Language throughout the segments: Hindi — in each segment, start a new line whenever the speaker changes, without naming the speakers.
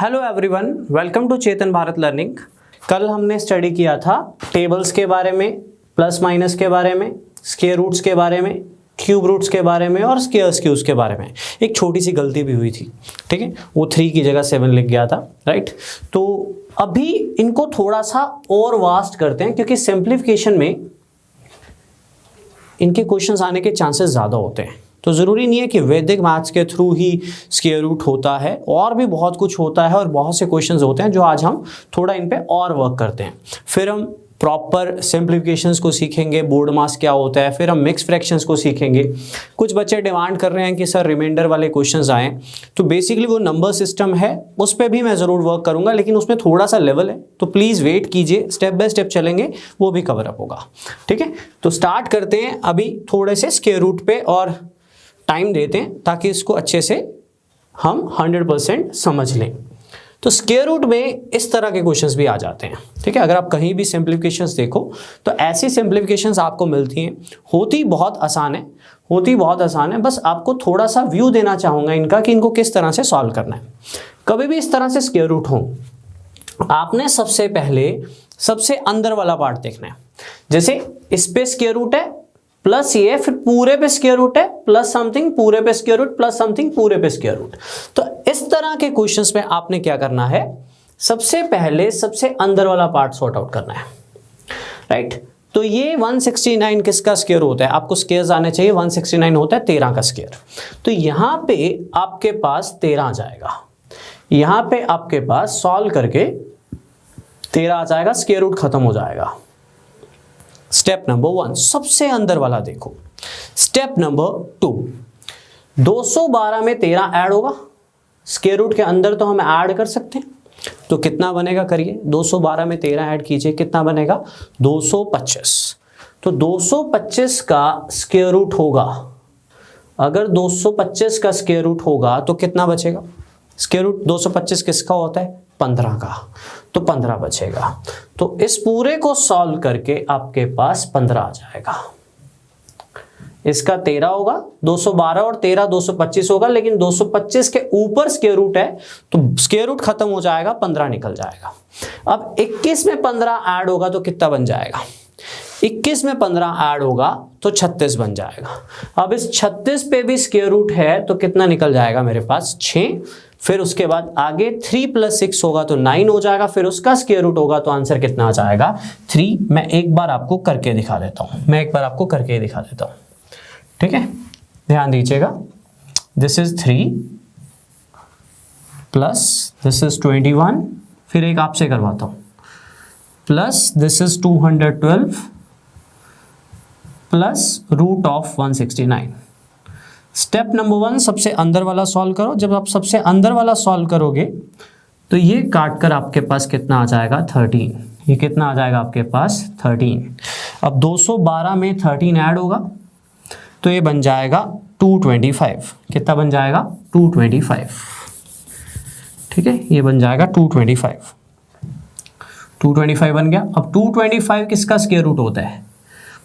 Hello everyone, welcome to Chetan Bharat learning. कल हमने स्टडी किया था टेबल्स के बारे में, प्लस माइनस के बारे में, स्क्वायर रूट्स के बारे में, क्यूब रूट्स के बारे में और स्क्वायर्स क्यूब्स के बारे में। एक छोटी सी गलती भी हुई थी, ठीक है, वो 3 की जगह 7 लिख गया था, राइट। तो अभी इनको थोड़ा सा और वास्ट करते हैं क्योंकि सिंप्लीफिकेशन में इनके क्वेश्चंस आने के चांसेस ज़्यादा होते हैं। तो ज़रूरी नहीं है कि वैदिक मैथ्स के थ्रू ही स्क्वायर रूट होता है, और भी बहुत कुछ होता है और बहुत से क्वेश्चंस होते हैं जो आज हम थोड़ा इन पे और वर्क करते हैं। फिर हम प्रॉपर सिंप्लीफिकेशंस को सीखेंगे, बोर्ड मास क्या होता है, फिर हम मिक्स फ्रैक्शंस को सीखेंगे। कुछ बच्चे डिमांड कर रहे हैं कि सर रिमाइंडर वाले क्वेश्चंस आएँ, तो बेसिकली वो नंबर सिस्टम है, उस पर भी मैं ज़रूर वर्क करूँगा, लेकिन उसमें थोड़ा सा लेवल है, तो प्लीज़ वेट कीजिए, स्टेप बाय स्टेप चलेंगे, वो भी कवर अप होगा, ठीक है। तो स्टार्ट करते हैं अभी थोड़े से स्क्वायर रूट पे और टाइम देते हैं ताकि इसको अच्छे से हम 100% समझ लें। तो स्क्वायर रूट में इस तरह के क्वेश्चंस भी आ जाते हैं, ठीक है। अगर आप कहीं भी सिंप्लीफिकेशंस देखो तो ऐसी सिंप्लीफिकेशंस आपको मिलती हैं, होती बहुत आसान है, बस आपको थोड़ा सा व्यू देना चाहूँगा इनका कि इनको किस तरह से सॉल्व करना है। कभी भी इस तरह से स्क्वायर रूट हो, आपने सबसे पहले सबसे अंदर वाला पार्ट देखना है। जैसे इस पे स्क्वायर रूट है प्लस ये, फिर पूरे पे स्क्वायर रूट है प्लस समथिंग, पूरे पे स्क्वायर रूट प्लस समथिंग, पूरे पे स्क्वायर रूट। तो इस तरह के क्वेश्चंस में आपने क्या करना है, सबसे पहले सबसे अंदर वाला पार्ट सॉर्ट आउट करना है, राइट। तो ये 169 किसका स्क्वायर होता है, आपको स्क्वायर्स आने चाहिए। 169 होता है 13 का स्क्वायर। तो यहां पे आपके पास 13 आ जाएगा, यहां पे आपके पास सॉल्व करके 13 आ जाएगा, स्क्वायर रूट खत्म हो जाएगा। स्टेप नंबर 1 सबसे अंदर वाला देखो। स्टेप नंबर 2, 212 में 13 ऐड होगा, स्क्वायर रूट के अंदर तो हम ऐड कर सकते हैं, तो कितना बनेगा करिए, 212 में 13 ऐड कीजिए, कितना बनेगा 225। तो 225 का स्क्वायर रूट होगा, अगर 225 का स्क्वायर रूट होगा तो कितना बचेगा, स्क्वायर रूट 225 किसका होता है, 15 का, तो 15 बचेगा। तो इस पूरे को सॉल्व करके आपके पास 15 आ जाएगा। इसका 13 होगा, 212 और 13 225 होगा, लेकिन 225 के ऊपर स्क्वायर रूट है तो स्क्वायर रूट खत्म हो जाएगा, 15 निकल जाएगा। अब 21 में 15 ऐड होगा तो कितना बन जाएगा, 21 में 15 ऐड होगा तो 36 बन जाएगा। अब इस 36 पे भी स्क्वायर रूट है तो कितना निकल जाएगा मेरे पास, 6। फिर उसके बाद आगे 3 + 6 होगा तो 9 हो जाएगा, फिर उसका स्क्वायर रूट होगा तो आंसर कितना आ जाएगा, 3। मैं एक बार आपको करके दिखा देता हूं, ठीक है, ध्यान दीजिएगा। This is 3 plus this is 21, फिर एक आपसे करवाता हूं, plus this is 212 plus root of 169। Step number 1 सबसे अंदर वाला सॉल्व करो। जब आप सबसे अंदर वाला सॉल्व करोगे तो ये काट कर आपके पास कितना आ जाएगा, 13। ये कितना आ जाएगा आपके पास, 13। अब 212 में 13 ऐड होगा तो ये बन जाएगा 225। कितना बन जाएगा, 225, ठीक है, ये बन जाएगा 225। 225 बन गया। अब 225 किसका स्क्वायर रूट होता है,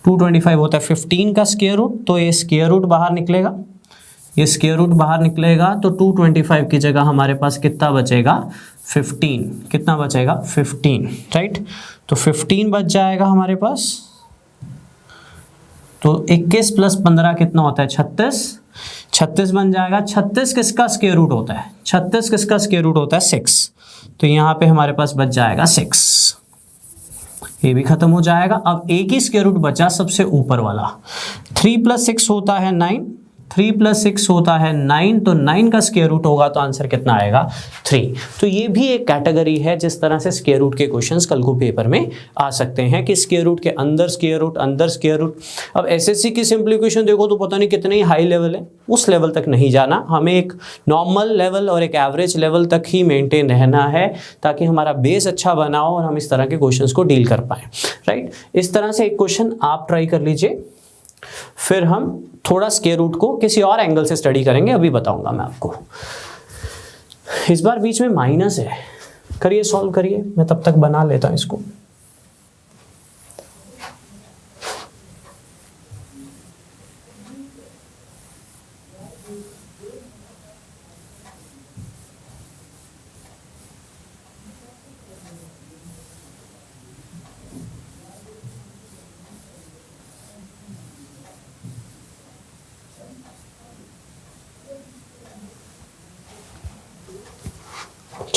225 होता है 15 का स्क्वायर रूट, तो ये स्क्वायर रूट बाहर निकलेगा, ये स्क्वायर रूट बाहर निकलेगा तो 225 की जगह हमारे पास कितना बचेगा, 15। कितना बचेगा, 15, राइट। तो 15 बच जाएगा हमारे पास। तो 21 + 15 कितना होता है, 36। 36 बन जाएगा। 36 किसका स्क्वायर रूट होता है, 36 किसका स्क्वायर रूट होता है, 6। तो यहाँ पे हमारे पास बच जाएगा 6, ये भी खत्म हो जाएगा। अब एक ही स्क्वायर रूट बचा सबसे ऊपर वाला, 3 + 6 होता है 9, 3 + 6 होता है 9, तो 9 का स्क्वायर रूट होगा तो आंसर कितना आएगा, 3। तो ये भी एक कैटेगरी है जिस तरह से स्क्वायर रूट के क्वेश्चंस कल को पेपर में आ सकते हैं कि स्क्वायर रूट के अंदर स्क्वायर रूट, अंदर स्क्वायर रूट। अब एसएससी की सिंप्लीफिकेशन देखो तो पता नहीं कितने ही हाई लेवल है, उस लेवल तक नहीं जाना, हमें एक नॉर्मल लेवल और एक एवरेज लेवल तक ही मेंटेन रहना है ताकि हमारा बेस अच्छा बना हो और हम इस तरह के क्वेश्चंस को डील कर पाएँ, राइट। इस तरह से एक क्वेश्चन आप ट्राई कर लीजिए, फिर हम थोड़ा स्क्वायर रूट को किसी और एंगल से स्टडी करेंगे, अभी बताऊंगा मैं आपको। इस बार बीच में माइनस है, करिए, सॉल्व करिए, मैं तब तक बना लेता हूं इसको।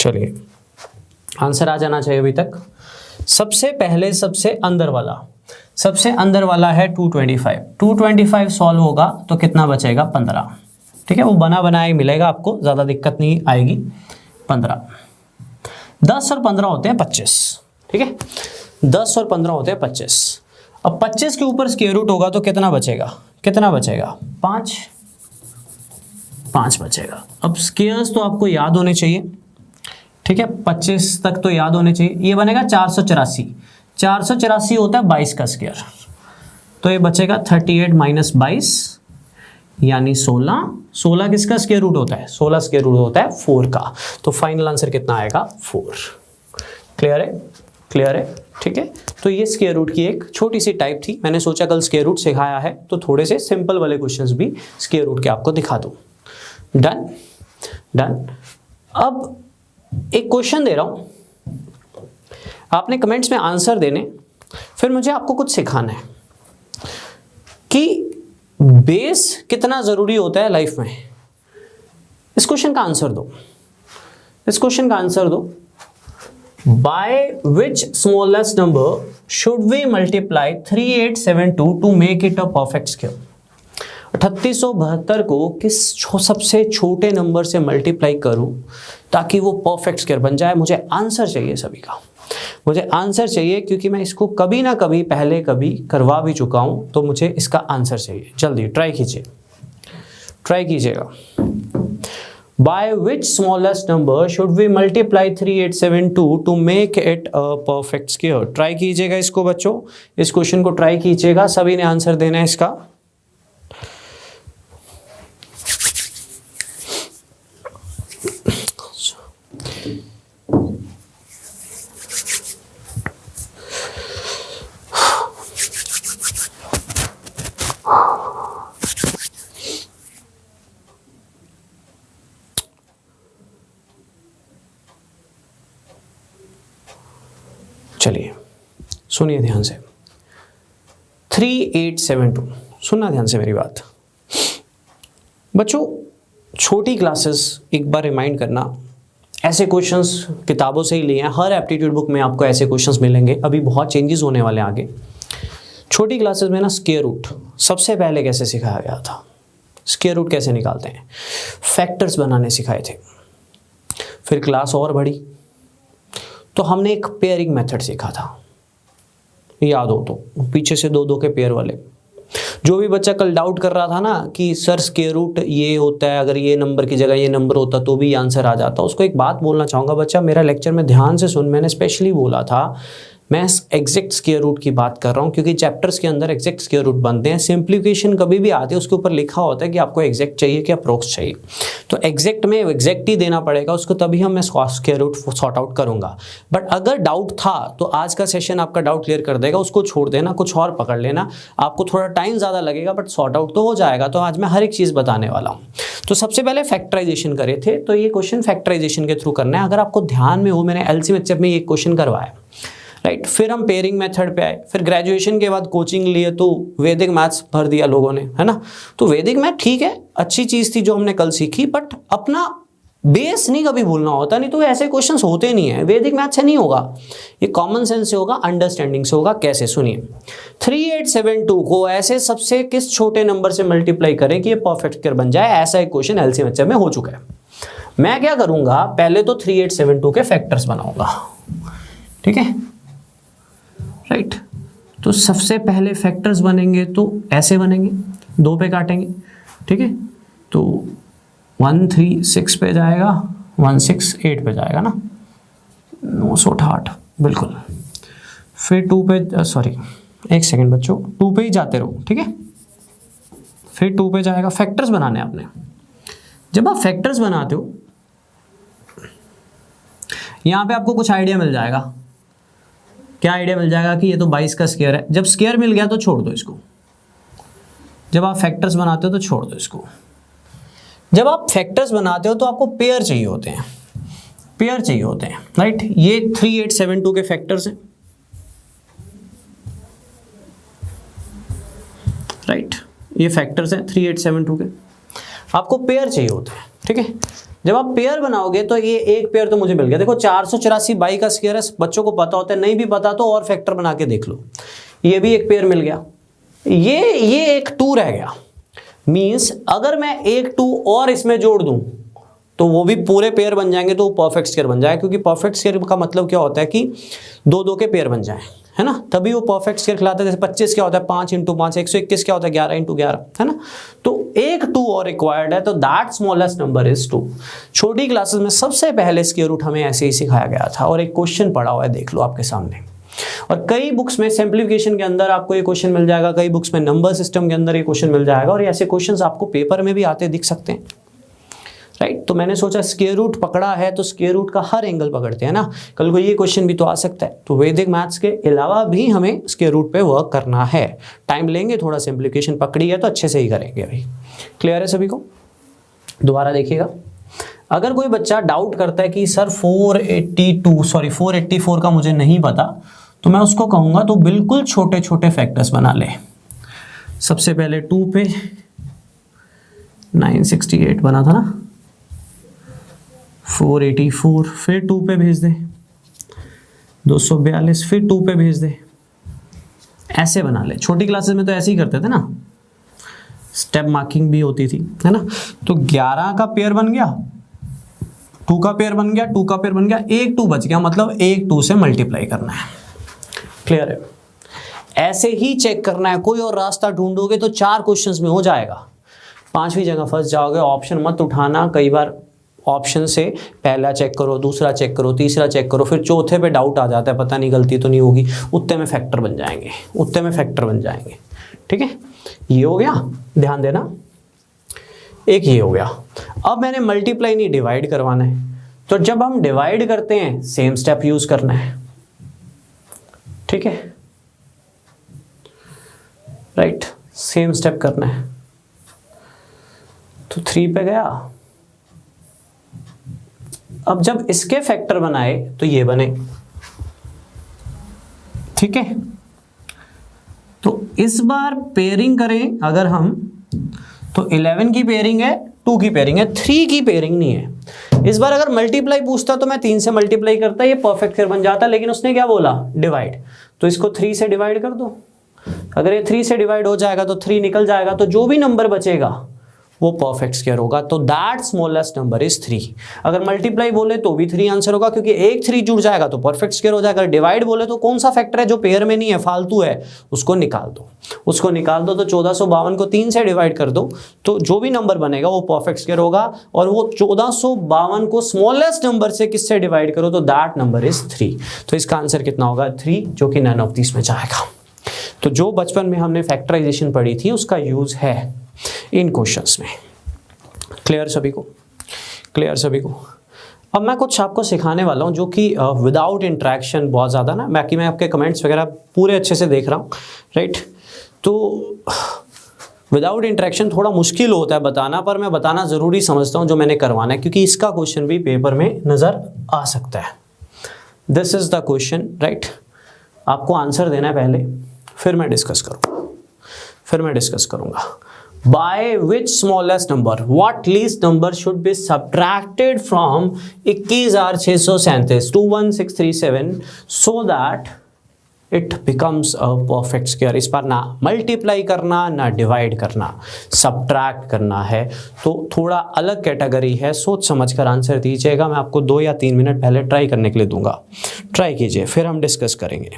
चलिए आंसर आ जाना चाहिए अभी तक। सबसे पहले सबसे अंदर वाला है 225। 225 सॉल्व होगा तो कितना बचेगा 15। ठीक है, वो बना बनाया ही मिलेगा आपको, ज़्यादा दिक्कत नहीं आएगी। 15, 10 और 15 होते हैं 25। ठीक है, 10 और 15 होते हैं 25। अब 25 के ऊपर स्क्वायर रूट होगा तो कितना बचेगा, 5 बचेगा। अब स्क्वायर्स तो आपको याद होने चाहिए। ठीक है, 25 तक तो याद होने चाहिए। ये बनेगा 484। 484 होता है 22 का स्क्वायर, तो ये बचेगा 38 माइनस 22 यानी 16। 16 किसका स्क्वायर रूट होता है, 16 स्क्वायर रूट होता है 4 का। तो फाइनल आंसर कितना आएगा 4। क्लियर है। ठीक है, तो ये स्क्वायर रूट की एक छोटी सी टाइप थी। मैंने सोचा कल स्क्वायर रूट सिखाया है तो थोड़े से सिंपल वाले क्वेश्चंस भी स्क्वायर रूट के आपको दिखा दूं। डन। अब एक क्वेश्चन दे रहा हूं, आपने कमेंट्स में आंसर देने, फिर मुझे आपको कुछ सिखाना है कि बेस कितना जरूरी होता है लाइफ में। इस क्वेश्चन का आंसर दो। By which smallest number should we multiply 3872 to make it a perfect square. 3872 को किस सबसे छोटे नंबर से मल्टीप्लाई करूं ताकि वो परफेक्ट स्क्वायर बन जाए। मुझे आंसर चाहिए सभी का, मुझे आंसर चाहिए क्योंकि मैं इसको कभी ना कभी पहले कभी करवा भी चुका हूं, तो मुझे इसका आंसर चाहिए। जल्दी ट्राई कीजिएगा। By which smallest number should we multiply 3872 to make it a perfect square. Try कीजिएगा इसको बच्चों, इस क्वेश्चन को ट्राई कीजिएगा, सभी ने आंसर देना है इसका। चलिए सुनिए ध्यान से, 3872, सुनना ध्यान से मेरी बात। बच्चों छोटी क्लासेस एक बार रिमाइंड करना, ऐसे क्वेश्चंस किताबों से ही लिए हैं, हर एप्टीट्यूड बुक में आपको ऐसे क्वेश्चंस मिलेंगे। अभी बहुत चेंजेस होने वाले हैं आगे। छोटी क्लासेस में ना स्क्वायर रूट सबसे पहले कैसे सिखाया गया था, स्क्वायर रूट कैसे निकालते हैं, फैक्टर्स बनाने सिखाए थे। फिर क्लास और बढ़ी तो हमने एक पेयरिंग मेथड सीखा था, याद हो तो, पीछे से 2-2 के पेयर वाले। जो भी बच्चा कल डाउट कर रहा था ना कि सर स्क्वायर रूट ये होता है, अगर ये नंबर की जगह ये नंबर होता तो भी आंसर आ जाता, उसको एक बात बोलना चाहूँगा, बच्चा मेरा लेक्चर में ध्यान से सुन। मैंने स्पेशली बोला था मैं एग्जैक्ट स्क्वायर रूट की बात कर रहा हूँ, क्योंकि चैप्टर्स के अंदर एग्जैक्ट स्क्वायर रूट बनते हैं। सिंप्लीफिकेशन कभी भी आती है उसके ऊपर लिखा होता है कि आपको एग्जैक्ट चाहिए कि अप्रोक्स चाहिए, तो एग्जैक्ट में एग्जैक्ट ही देना पड़ेगा उसको, तभी हम मैं स्क्वायर रूट सॉर्ट आउट करूंगा। बट अगर डाउट था तो आज का सेशन आपका डाउट क्लियर कर देगा, उसको छोड़ देना, कुछ और पकड़ लेना। आपको थोड़ा टाइम ज़्यादा लगेगा बट सॉर्ट आउट तो हो जाएगा। तो आज मैं हर एक चीज़ बताने वाला हूँ। तो सबसे पहले फैक्टराइजेशन करे थे, तो ये क्वेश्चन फैक्टराइजेशन के थ्रू करना है। अगर आपको ध्यान में हो, मैंने एलसीएम एचएफ में ये क्वेश्चन करवाया, राइट। फिर हम पेयरिंग मेथड पे आए, फिर ग्रेजुएशन के बाद कोचिंग लिए तो वैदिक मैथ्स भर दिया लोगों ने, है ना। तो वैदिक मैथ ठीक है, अच्छी चीज़ थी जो हमने कल सीखी, बट अपना बेस नहीं कभी भूलना होता, नहीं तो ऐसे क्वेश्चंस होते नहीं है। वैदिक मैथ से नहीं होगा, ये कॉमन सेंस से होगा, अंडरस्टैंडिंग से होगा। कैसे, सुनिए। 3872 को ऐसे सबसे किस छोटे नंबर से मल्टीप्लाई करें कि ये परफेक्ट स्क्वायर बन जाए, ऐसा एक क्वेश्चन एलसीएम एचएफ में हो चुका है। मैं क्या करूंगा, पहले तो 3872 के फैक्टर्स बनाऊंगा, ठीक है, राइट। तो सबसे पहले फैक्टर्स बनेंगे तो ऐसे बनेंगे, 2 पे काटेंगे, ठीक है। तो 136 पे जाएगा, 168 पे जाएगा ना, 968 बिल्कुल। फिर 2 पे, सॉरी एक सेकंड बच्चों, 2 पे ही जाते रहो, ठीक है। फिर 2 पे जाएगा, फैक्टर्स बनाने आपने। जब आप फैक्टर्स बनाते हो यहाँ पे आपको कुछ आइडिया मिल जाएगा। क्या आइडिया मिल जाएगा कि ये तो 22 का स्क्वायर है। जब स्क्वायर मिल गया तो छोड़ दो इसको, जब आप फैक्टर्स बनाते हो तो छोड़ दो इसको। जब आप फैक्टर्स बनाते हो तो आपको पेयर चाहिए होते हैं, पेयर चाहिए होते हैं, राइट। ये 3872 के फैक्टर्स हैं, राइट। ये फैक्टर्स हैं 3872 के, आपको पेयर चाहिए होते हैं, ठीक है। जब आप पेयर बनाओगे तो ये एक पेयर तो मुझे मिल गया। देखो 484 बाई का स्क्वायर है, बच्चों को पता होता है, नहीं भी पता तो और फैक्टर बना के देख लो। ये भी एक पेयर मिल गया, ये एक 2 रह गया। मींस अगर मैं एक 2 और इसमें जोड़ दूं तो वो भी पूरे पेयर बन जाएंगे, तो वो परफेक्ट स्क्वायर बन जाएगा। क्योंकि परफेक्ट स्क्वायर का मतलब क्या होता है कि 2 के पेयर बन जाए, है ना, तभी वो परफेक्ट स्क्वायर कहलाता है। जैसे 25 क्या होता है 5 × 5, 121 क्या होता है 11 × 11, है ना। तो एक 2 और रिक्वायर्ड है, तो दैट स्मॉलेस्ट नंबर इज 2। छोटी क्लासेस में सबसे पहले स्क्वायर रूट हमें ऐसे ही सिखाया गया था, और एक क्वेश्चन पड़ा हुआ है, देख लो आपके सामने। और कई बुक्स में सिंप्लीफिकेशन के अंदर आपको ये क्वेश्चन मिल जाएगा, कई बुक्स में नंबर सिस्टम के अंदर ये क्वेश्चन मिल जाएगा, और ऐसे क्वेश्चंस आपको पेपर में भी आते दिख सकते हैं, राइट। तो मैंने सोचा स्क्वायर रूट पकड़ा है तो स्क्वायर रूट का हर एंगल पकड़ते हैं ना, कल को ये क्वेश्चन भी तो आ सकता है। तो वैदिक मैथ्स के अलावा भी हमें स्क्वायर रूट पे वर्क करना है, टाइम लेंगे थोड़ा, सिंप्लीफिकेशन पकड़ी है तो अच्छे से ही करेंगे भाई। क्लियर है सभी को? दोबारा देखिएगा, अगर कोई बच्चा डाउट करता है कि सर 484 का मुझे नहीं पता, तो मैं उसको कहूँगा तो बिल्कुल छोटे छोटे फैक्टर्स बना ले। सबसे पहले 2 पे 968 बना था ना, 484, फिर 2 पे भेज दे 242, फिर 2 पे भेज दे, ऐसे बना ले। छोटी क्लासेस में तो ऐसे ही करते थे ना, स्टेप मार्किंग भी होती थी, है ना। तो 11 का पेयर बन गया, 2 का पेयर बन गया, 2 का पेयर बन गया, एक 2 बच गया, मतलब एक 2 से मल्टीप्लाई करना है। क्लियर है? ऐसे ही चेक करना है, कोई और रास्ता ढूंढोगे तो 4 क्वेश्चंस में हो जाएगा, 5वीं जगह फंस जाओगे। ऑप्शन मत उठाना, कई बार ऑप्शन से पहला चेक करो, दूसरा चेक करो, तीसरा चेक करो, फिर चौथे पे डाउट आ जाता है, पता नहीं गलती तो नहीं होगी, उत्ते में फैक्टर बन जाएंगे, उत्ते में फैक्टर बन जाएंगे। ठीक है, ये हो गया, ध्यान देना। एक ये हो गया। अब मैंने मल्टीप्लाई नहीं डिवाइड करवाना है, तो जब हम डिवाइड करते हैं सेम स्टेप यूज करना है। ठीक है, राइट, सेम स्टेप करना है। तो 3 पे गया, अब जब इसके फैक्टर बनाए तो ये बने। ठीक है, तो इस बार पेयरिंग करें अगर हम, तो 11 की पेयरिंग है, 2 की पेयरिंग है, 3 की पेयरिंग नहीं है। इस बार अगर मल्टीप्लाई पूछता तो मैं 3 से मल्टीप्लाई करता, ये परफेक्ट स्क्वायर बन जाता, लेकिन उसने क्या बोला, डिवाइड। तो इसको 3 से डिवाइड कर दो। अगर ये 3 से डिवाइड हो जाएगा तो 3 निकल जाएगा, तो जो भी नंबर बचेगा वो परफेक्ट स्क्वायर होगा। तो दैट स्मॉलेस्ट नंबर इज 3। अगर मल्टीप्लाई बोले तो भी 3 आंसर होगा, क्योंकि एक 3 जुड़ जाएगा तो परफेक्ट स्क्वायर हो जाएगा। अगर डिवाइड बोले तो कौन सा फैक्टर है जो पेयर में नहीं है, फालतू है, उसको निकाल दो, उसको निकाल दो। तो 1452 को 3 से डिवाइड कर दो, तो जो भी नंबर बनेगा वो परफेक्ट स्क्वायर होगा। और वो 1452 को स्मॉलेस्ट नंबर से किससे डिवाइड करो, तो दैट नंबर इज 3। तो इसका आंसर कितना होगा, 3, जो कि नन ऑफ दिस में जाएगा। तो जो बचपन में हमने फैक्टराइजेशन पढ़ी थी उसका यूज है इन क्वेश्चंस में। क्लियर सभी को? क्लियर सभी को? अब मैं कुछ आपको सिखाने वाला हूं जो कि विदाउट इंटरेक्शन, बहुत ज़्यादा ना, बाकी मैं आपके कमेंट्स वगैरह पूरे अच्छे से देख रहा हूं, राइट। तो विदाउट इंटरेक्शन थोड़ा मुश्किल होता है बताना, पर मैं बताना ज़रूरी समझता हूं जो मैंने करवाना है, क्योंकि इसका क्वेश्चन भी पेपर में नज़र आ सकता है। This is the question, right. आपको आंसर देना है पहले, फिर मैं डिस्कस करूँगा। By which smallest number, what least number should be subtracted from 21,637 21637 so that it becomes a perfect square। इस पर ना मल्टीप्लाई करना ना डिवाइड करना, सब्ट्रैक्ट करना है। तो थोड़ा अलग कैटेगरी है, सोच समझ कर आंसर दीजिएगा। मैं आपको 2 या 3 मिनट पहले ट्राई करने के लिए दूंगा, ट्राई कीजिए, फिर हम डिस्कस करेंगे।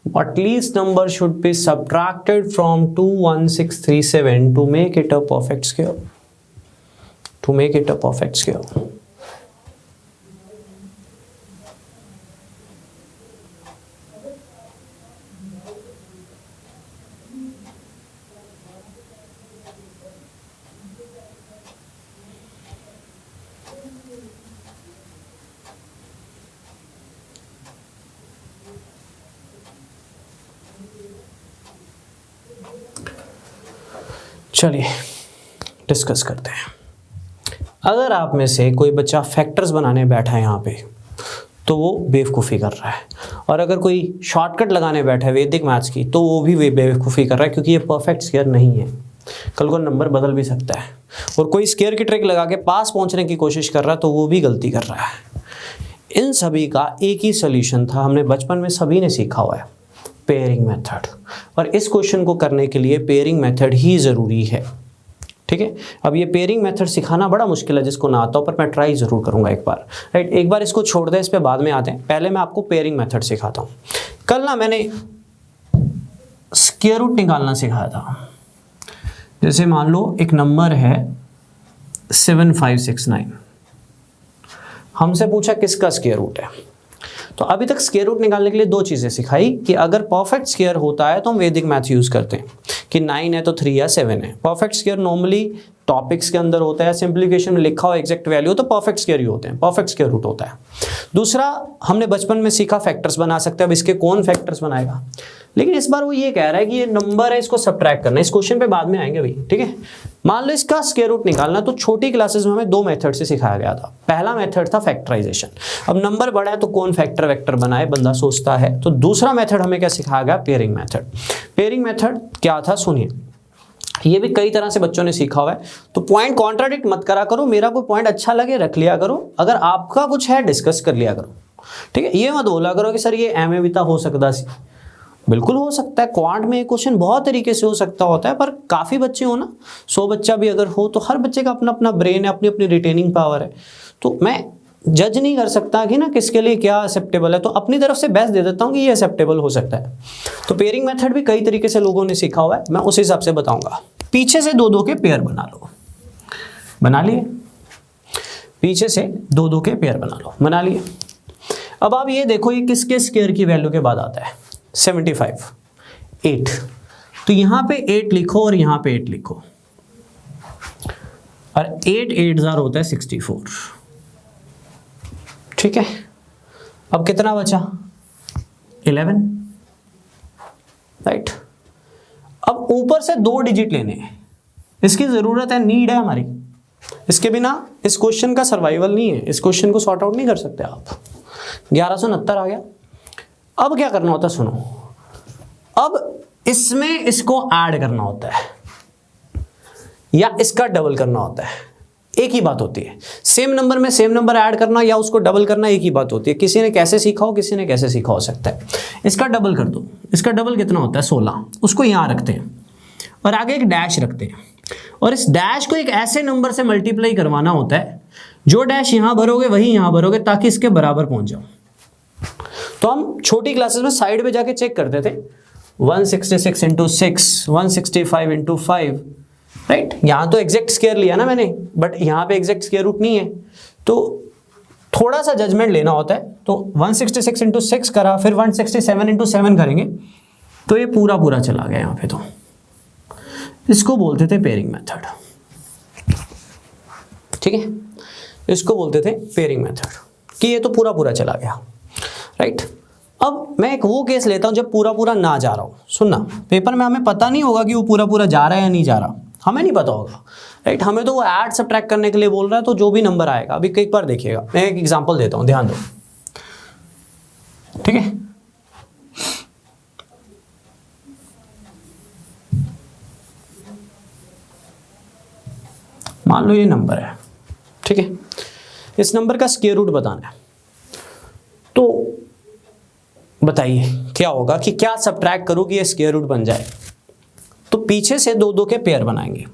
What least number should be subtracted from 21637 to make it a perfect square? To make it a perfect square. चलिए डिस्कस करते हैं। अगर आप में से कोई बच्चा फैक्टर्स बनाने बैठा है यहाँ पे तो वो बेवकूफ़ी कर रहा है, और अगर कोई शॉर्टकट लगाने बैठा है वैदिक मैथ्स की तो वो भी बेवकूफ़ी कर रहा है, क्योंकि ये परफेक्ट स्क्वायर नहीं है। कल को नंबर बदल भी सकता है। और कोई स्क्वायर की ट्रिक लगा के पास पहुंचने की कोशिश कर रहा है तो वो भी गलती कर रहा है। इन सभी का एक ही सोल्यूशन था, हमने बचपन में सभी ने सीखा हुआ है, पेयरिंग मेथड। और इस क्वेश्चन को करने के लिए पेयरिंग मेथड ही ज़रूरी है। ठीक है, अब ये पेयरिंग मेथड सिखाना बड़ा मुश्किल है जिसको ना आता हो, पर मैं ट्राई ज़रूर करूँगा एक बार। राइट, एक बार इसको छोड़ दें, इस पर बाद में आते हैं। पहले मैं आपको पेयरिंग मेथड सिखाता हूँ। कल ना मैंने स्क्वायर रूट निकालना सिखाया था। जैसे मान लो एक नंबर है 7569, हमसे पूछा किसका स्क्वायर रूट है। तो अभी तक स्क्वायर रूट निकालने के लिए दो चीज़ें सिखाई कि अगर परफेक्ट स्क्वायर होता है तो हम वैदिक मैथ यूज़ करते हैं कि 9 है तो 3 या 7 है। परफेक्ट स्क्वायर नॉर्मली टॉपिक्स के अंदर होता है, सिंप्लीफिकेशन में लिखा हो एग्जैक्ट वैल्यू तो परफेक्ट स्क्वायर ही होते हैं, परफेक्ट स्क्वायर रूट होता है। दूसरा, हमने बचपन में सीखा फैक्टर्स बना सकते हैं। अब इसके कौन फैक्टर्स बनाएगा, लेकिन इस बार वो ये कह रहा है कि ये नंबर है, इसको सब्ट्रैक्ट करना है। इस क्वेश्चन पे बाद में आएंगे भाई, ठीक है। मान लो इसका स्क्वायर रूट निकालना, तो छोटी क्लासेस में हमें दो मेथड से सिखाया गया था। पहला मेथड था फैक्टराइजेशन। अब नंबर बड़ा है तो कौन फैक्टर वेक्टर बनाए, बंदा सोचता है। तो दूसरा मेथड हमें क्या सिखाया गया, पेयरिंग मेथड। पेयरिंग मेथड क्या था सुनिए, ये भी कई तरह से बच्चों ने सीखा हुआ है। तो पॉइंट कॉन्ट्राडिक्ट मत करा करो, मेरा कोई पॉइंट अच्छा लगे रख लिया करो, अगर आपका कुछ है डिस्कस कर लिया करो, ठीक है। ये मत बोला करो कि सर ये एम भी हो सकता सी, बिल्कुल हो सकता है। क्वांट में क्वेश्चन बहुत तरीके से हो सकता होता है, पर काफ़ी बच्चे हो ना, 100 बच्चा भी अगर हो तो हर बच्चे का अपना अपना ब्रेन है, अपनी अपनी रिटेनिंग पावर है। तो मैं जज नहीं कर सकता कि ना किसके लिए क्या एक्सेप्टेबल है, तो अपनी तरफ से बेस्ट दे देता हूँ कि ये एक्सेप्टेबल हो सकता है। तो पेयरिंग मेथड भी कई तरीके से लोगों ने सीखा हुआ है, मैं उस हिसाब से बताऊंगा। पीछे से दो दो के पेयर बना लो, बना लिए। पीछे से दो दो के पेयर बना लो, बना लिए। अब आप ये देखो ये किसके स्क्वायर की वैल्यू के बाद आता है, 75, 8। तो यहाँ पे 8 लिखो और यहाँ पे 8 लिखो, और 8 8 होता है 64, ठीक है। अब कितना बचा, 11, राइट। अब ऊपर से 2 डिजिट लेने हैं, इसकी ज़रूरत है, नीड है हमारी। इसके बिना इस क्वेश्चन का सर्वाइवल नहीं है, इस क्वेश्चन को सॉर्ट आउट नहीं कर सकते आप। 1169 आ गया। अब क्या करना होता है सुनो, अब इसमें इसको ऐड करना होता है या इसका डबल करना होता है, एक ही बात होती है। सेम नंबर में सेम नंबर ऐड करना या उसको डबल करना एक ही बात होती है। किसी ने कैसे सीखा हो, किसी ने कैसे सीखा हो सकता है। इसका डबल कर दो, इसका डबल कितना होता है 16, उसको यहाँ रखते हैं और आगे एक डैश रखते हैं, और इस डैश को एक ऐसे नंबर से मल्टीप्लाई करवाना होता है, जो डैश यहाँ भरोगे वही यहाँ भरोगे ताकि इसके बराबर पहुँच जाओ। तो हम छोटी क्लासेस में साइड पे जाके चेक करते थे, 166 इंटू 6, 165 इंटू 5, राइट। यहाँ तो एग्जैक्ट स्क्वायर लिया ना मैंने, बट यहाँ पे एग्जैक्ट स्क्वायर रूट नहीं है, तो थोड़ा सा जजमेंट लेना होता है। तो 166 इंटू 6 करा, फिर 167 इंटू 7 करेंगे, तो ये पूरा पूरा चला गया यहाँ पे। तो इसको बोलते थे पेयरिंग मेथड, ठीक है। इसको बोलते थे पेयरिंग मेथड कि ये तो पूरा पूरा चला गया, राइट। अब मैं एक वो केस लेता हूँ जब पूरा पूरा ना जा रहा हो। सुनना, पेपर में हमें पता नहीं होगा कि वो पूरा पूरा जा रहा है या नहीं जा रहा, हमें नहीं पता होगा, राइट। हमें तो वो ऐड सब्ट्रैक्ट करने के लिए बोल रहा है, तो जो भी नंबर आएगा, अभी एक बार देखिएगा, मैं एक एग्जांपल देता हूँ, ध्यान दो, ठीक है। मान लो ये नंबर है, ठीक है। इस नंबर का स्क्वायर रूट बताना है, तो बताइए क्या होगा कि क्या सब्ट्रैक्ट करूं कि ये स्क्वायर रूट बन जाए। तो पीछे से दो दो के पेयर बनाएंगे,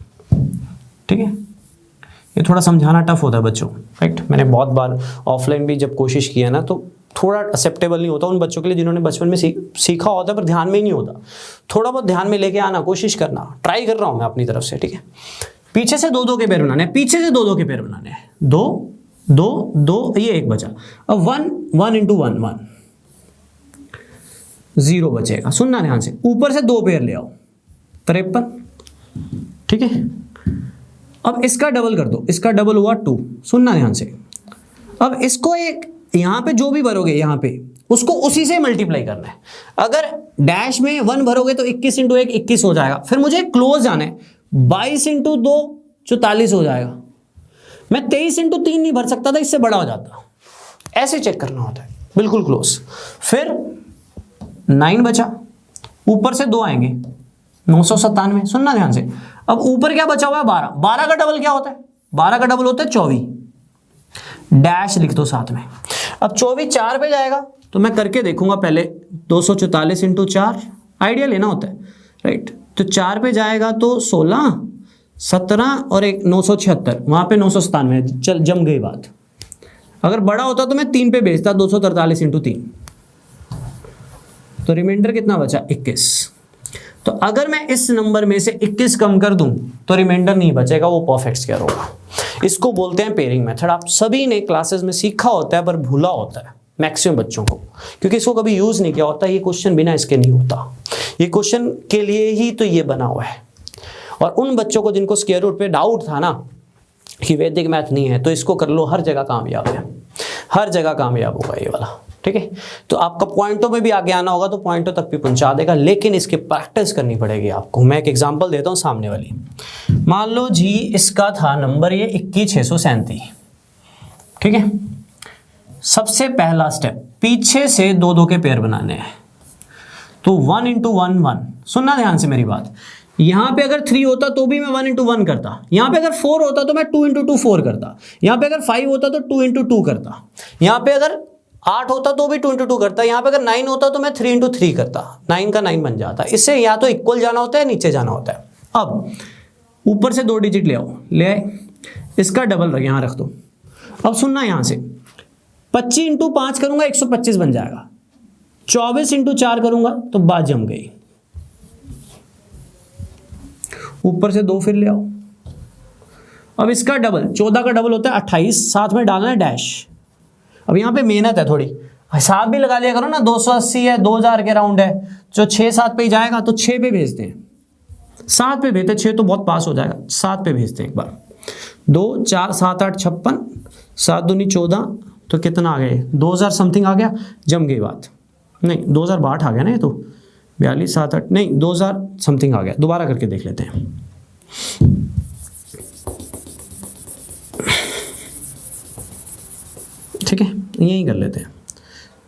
ठीक है। ये थोड़ा समझाना टफ होता है बच्चों, राइट। मैंने बहुत बार ऑफलाइन भी जब कोशिश किया ना, तो थोड़ा एक्सेप्टेबल नहीं होता उन बच्चों के लिए जिन्होंने बचपन में सीखा होता है पर ध्यान में ही नहीं होता। थोड़ा बहुत ध्यान में लेके आना, कोशिश करना, ट्राई कर रहा हूं मैं अपनी तरफ से, ठीक है। पीछे से दो दो के पेयर बनाने हैं, पीछे से दो दो के पेयर बनाने हैं, 2 2 2, ये एक बचा। अब 1 1 इंटू 1 1, 0 बचेगा। सुनना ध्यान से, ऊपर से 2 पेयर ले आओ, 53, ठीक है। अब इसका डबल कर दो, इसका डबल हुआ 2। सुनना ध्यान से, अब इसको एक यहाँ पे जो भी भरोगे यहाँ पे उसको उसी से मल्टीप्लाई करना है। अगर डैश में 1 भरोगे तो 21 इंटू 1 21 हो जाएगा। फिर मुझे क्लोज जाना है, 22 इंटू 2 44 हो जाएगा। मैं 23 इंटू 3 नहीं भर सकता था, इससे बड़ा हो जाता। ऐसे चेक करना होता है, बिल्कुल क्लोज। फिर 9 बचा, ऊपर से 2 आएंगे, 997। सुनना ध्यान से। अब ऊपर क्या बचा हुआ है? 12। 12 का डबल क्या होता है? 12 का डबल होता है 24। डैश लिख दो साथ में। अब 24 4 पे जाएगा तो मैं करके देखूंगा पहले। 244 इंटू 4 आइडिया लेना होता है, राइट। तो 4 पे जाएगा तो 16, 17 और एक 976, वहां पे 997। चल जम गई बात। अगर बड़ा होता तो मैं 3 पे भेजता, 243 इंटू 3। तो रिमाइंडर कितना बचा? 21। तो अगर मैं इस नंबर में से 21 कम कर दूं तो रिमाइंडर नहीं बचेगा, वो परफेक्ट स्क्वायर होगा। इसको बोलते हैं पेयरिंग मेथड। आप सभी ने क्लासेस में सीखा होता है पर भूला होता है मैक्सिमम बच्चों को, क्योंकि इसको कभी यूज नहीं किया होता। ये क्वेश्चन बिना इसके नहीं होता, ये क्वेश्चन के लिए ही तो ये बना हुआ है। और उन बच्चों को जिनको स्क्वायर रूट पे डाउट था ना कि वैदिक मैथ नहीं है, तो इसको कर लो, हर जगह कामयाब है, हर जगह कामयाब होगा ये वाला, ठीक है। तो आपका पॉइंटों में भी आगे आना होगा तो पॉइंटों तक भी पहुंचा देगा, लेकिन इसकी प्रैक्टिस करनी पड़ेगी आपको। मैं एक एग्जांपल देता हूं सामने वाली। मान लो जी इसका था नंबर ये 21637, ठीक है। सबसे पहला स्टेप, पीछे से 2 के पेयर बनाने हैं। तो 1 इंटू 1 1। सुनना ध्यान से मेरी बात। यहां पे अगर 3 होता तो भी मैं 1 इंटू 1 करता। यहां पे अगर 4 होता तो मैं 2 इंटू 2 4 करता। यहां पे अगर 5 होता तो 2 इंटू 2 करता। यहां पे अगर 8 होता तो भी 2 इंटू 2 करता। यहां पे अगर 9 होता तो मैं 3 इंटू 3 करता। 9 का 9 बन जाता। इससे या तो इक्वल जाना होता है, नीचे जाना होता है। अब ऊपर से 2 डिजिट ले आओ, ले आए, इसका डबल यहां रख दो। अब सुनना, यहां से 25 इंटू 5 करूंगा 125 बन जाएगा। 24 इंटू 4 करूंगा तो बात जम गई। ऊपर से 2 फिर ले आओ। अब इसका डबल 14 का डबल होता है 28, साथ में डालना है डैश। अब यहां पे मेहनत है थोड़ी, हिसाब भी लगा लिया करो ना। 280 है, 2000 के राउंड है, जो 6-7 पे ही जाएगा तो 6 पे भेजते हैं, 7 पे भेजते हैं। 6 तो बहुत पास हो जाएगा, 7 पे भेजते हैं एक बार। 2 4 7 8 56, 7 दूनी 14, तो कितना आ गया? 2000 समथिंग आ गया। जम गई बात। नहीं 2062 आ गया ना, ये तो 42 7 8 नहीं 2000 समथिंग आ गया। दोबारा करके देख लेते हैं। ठीक है, यही कर लेते हैं।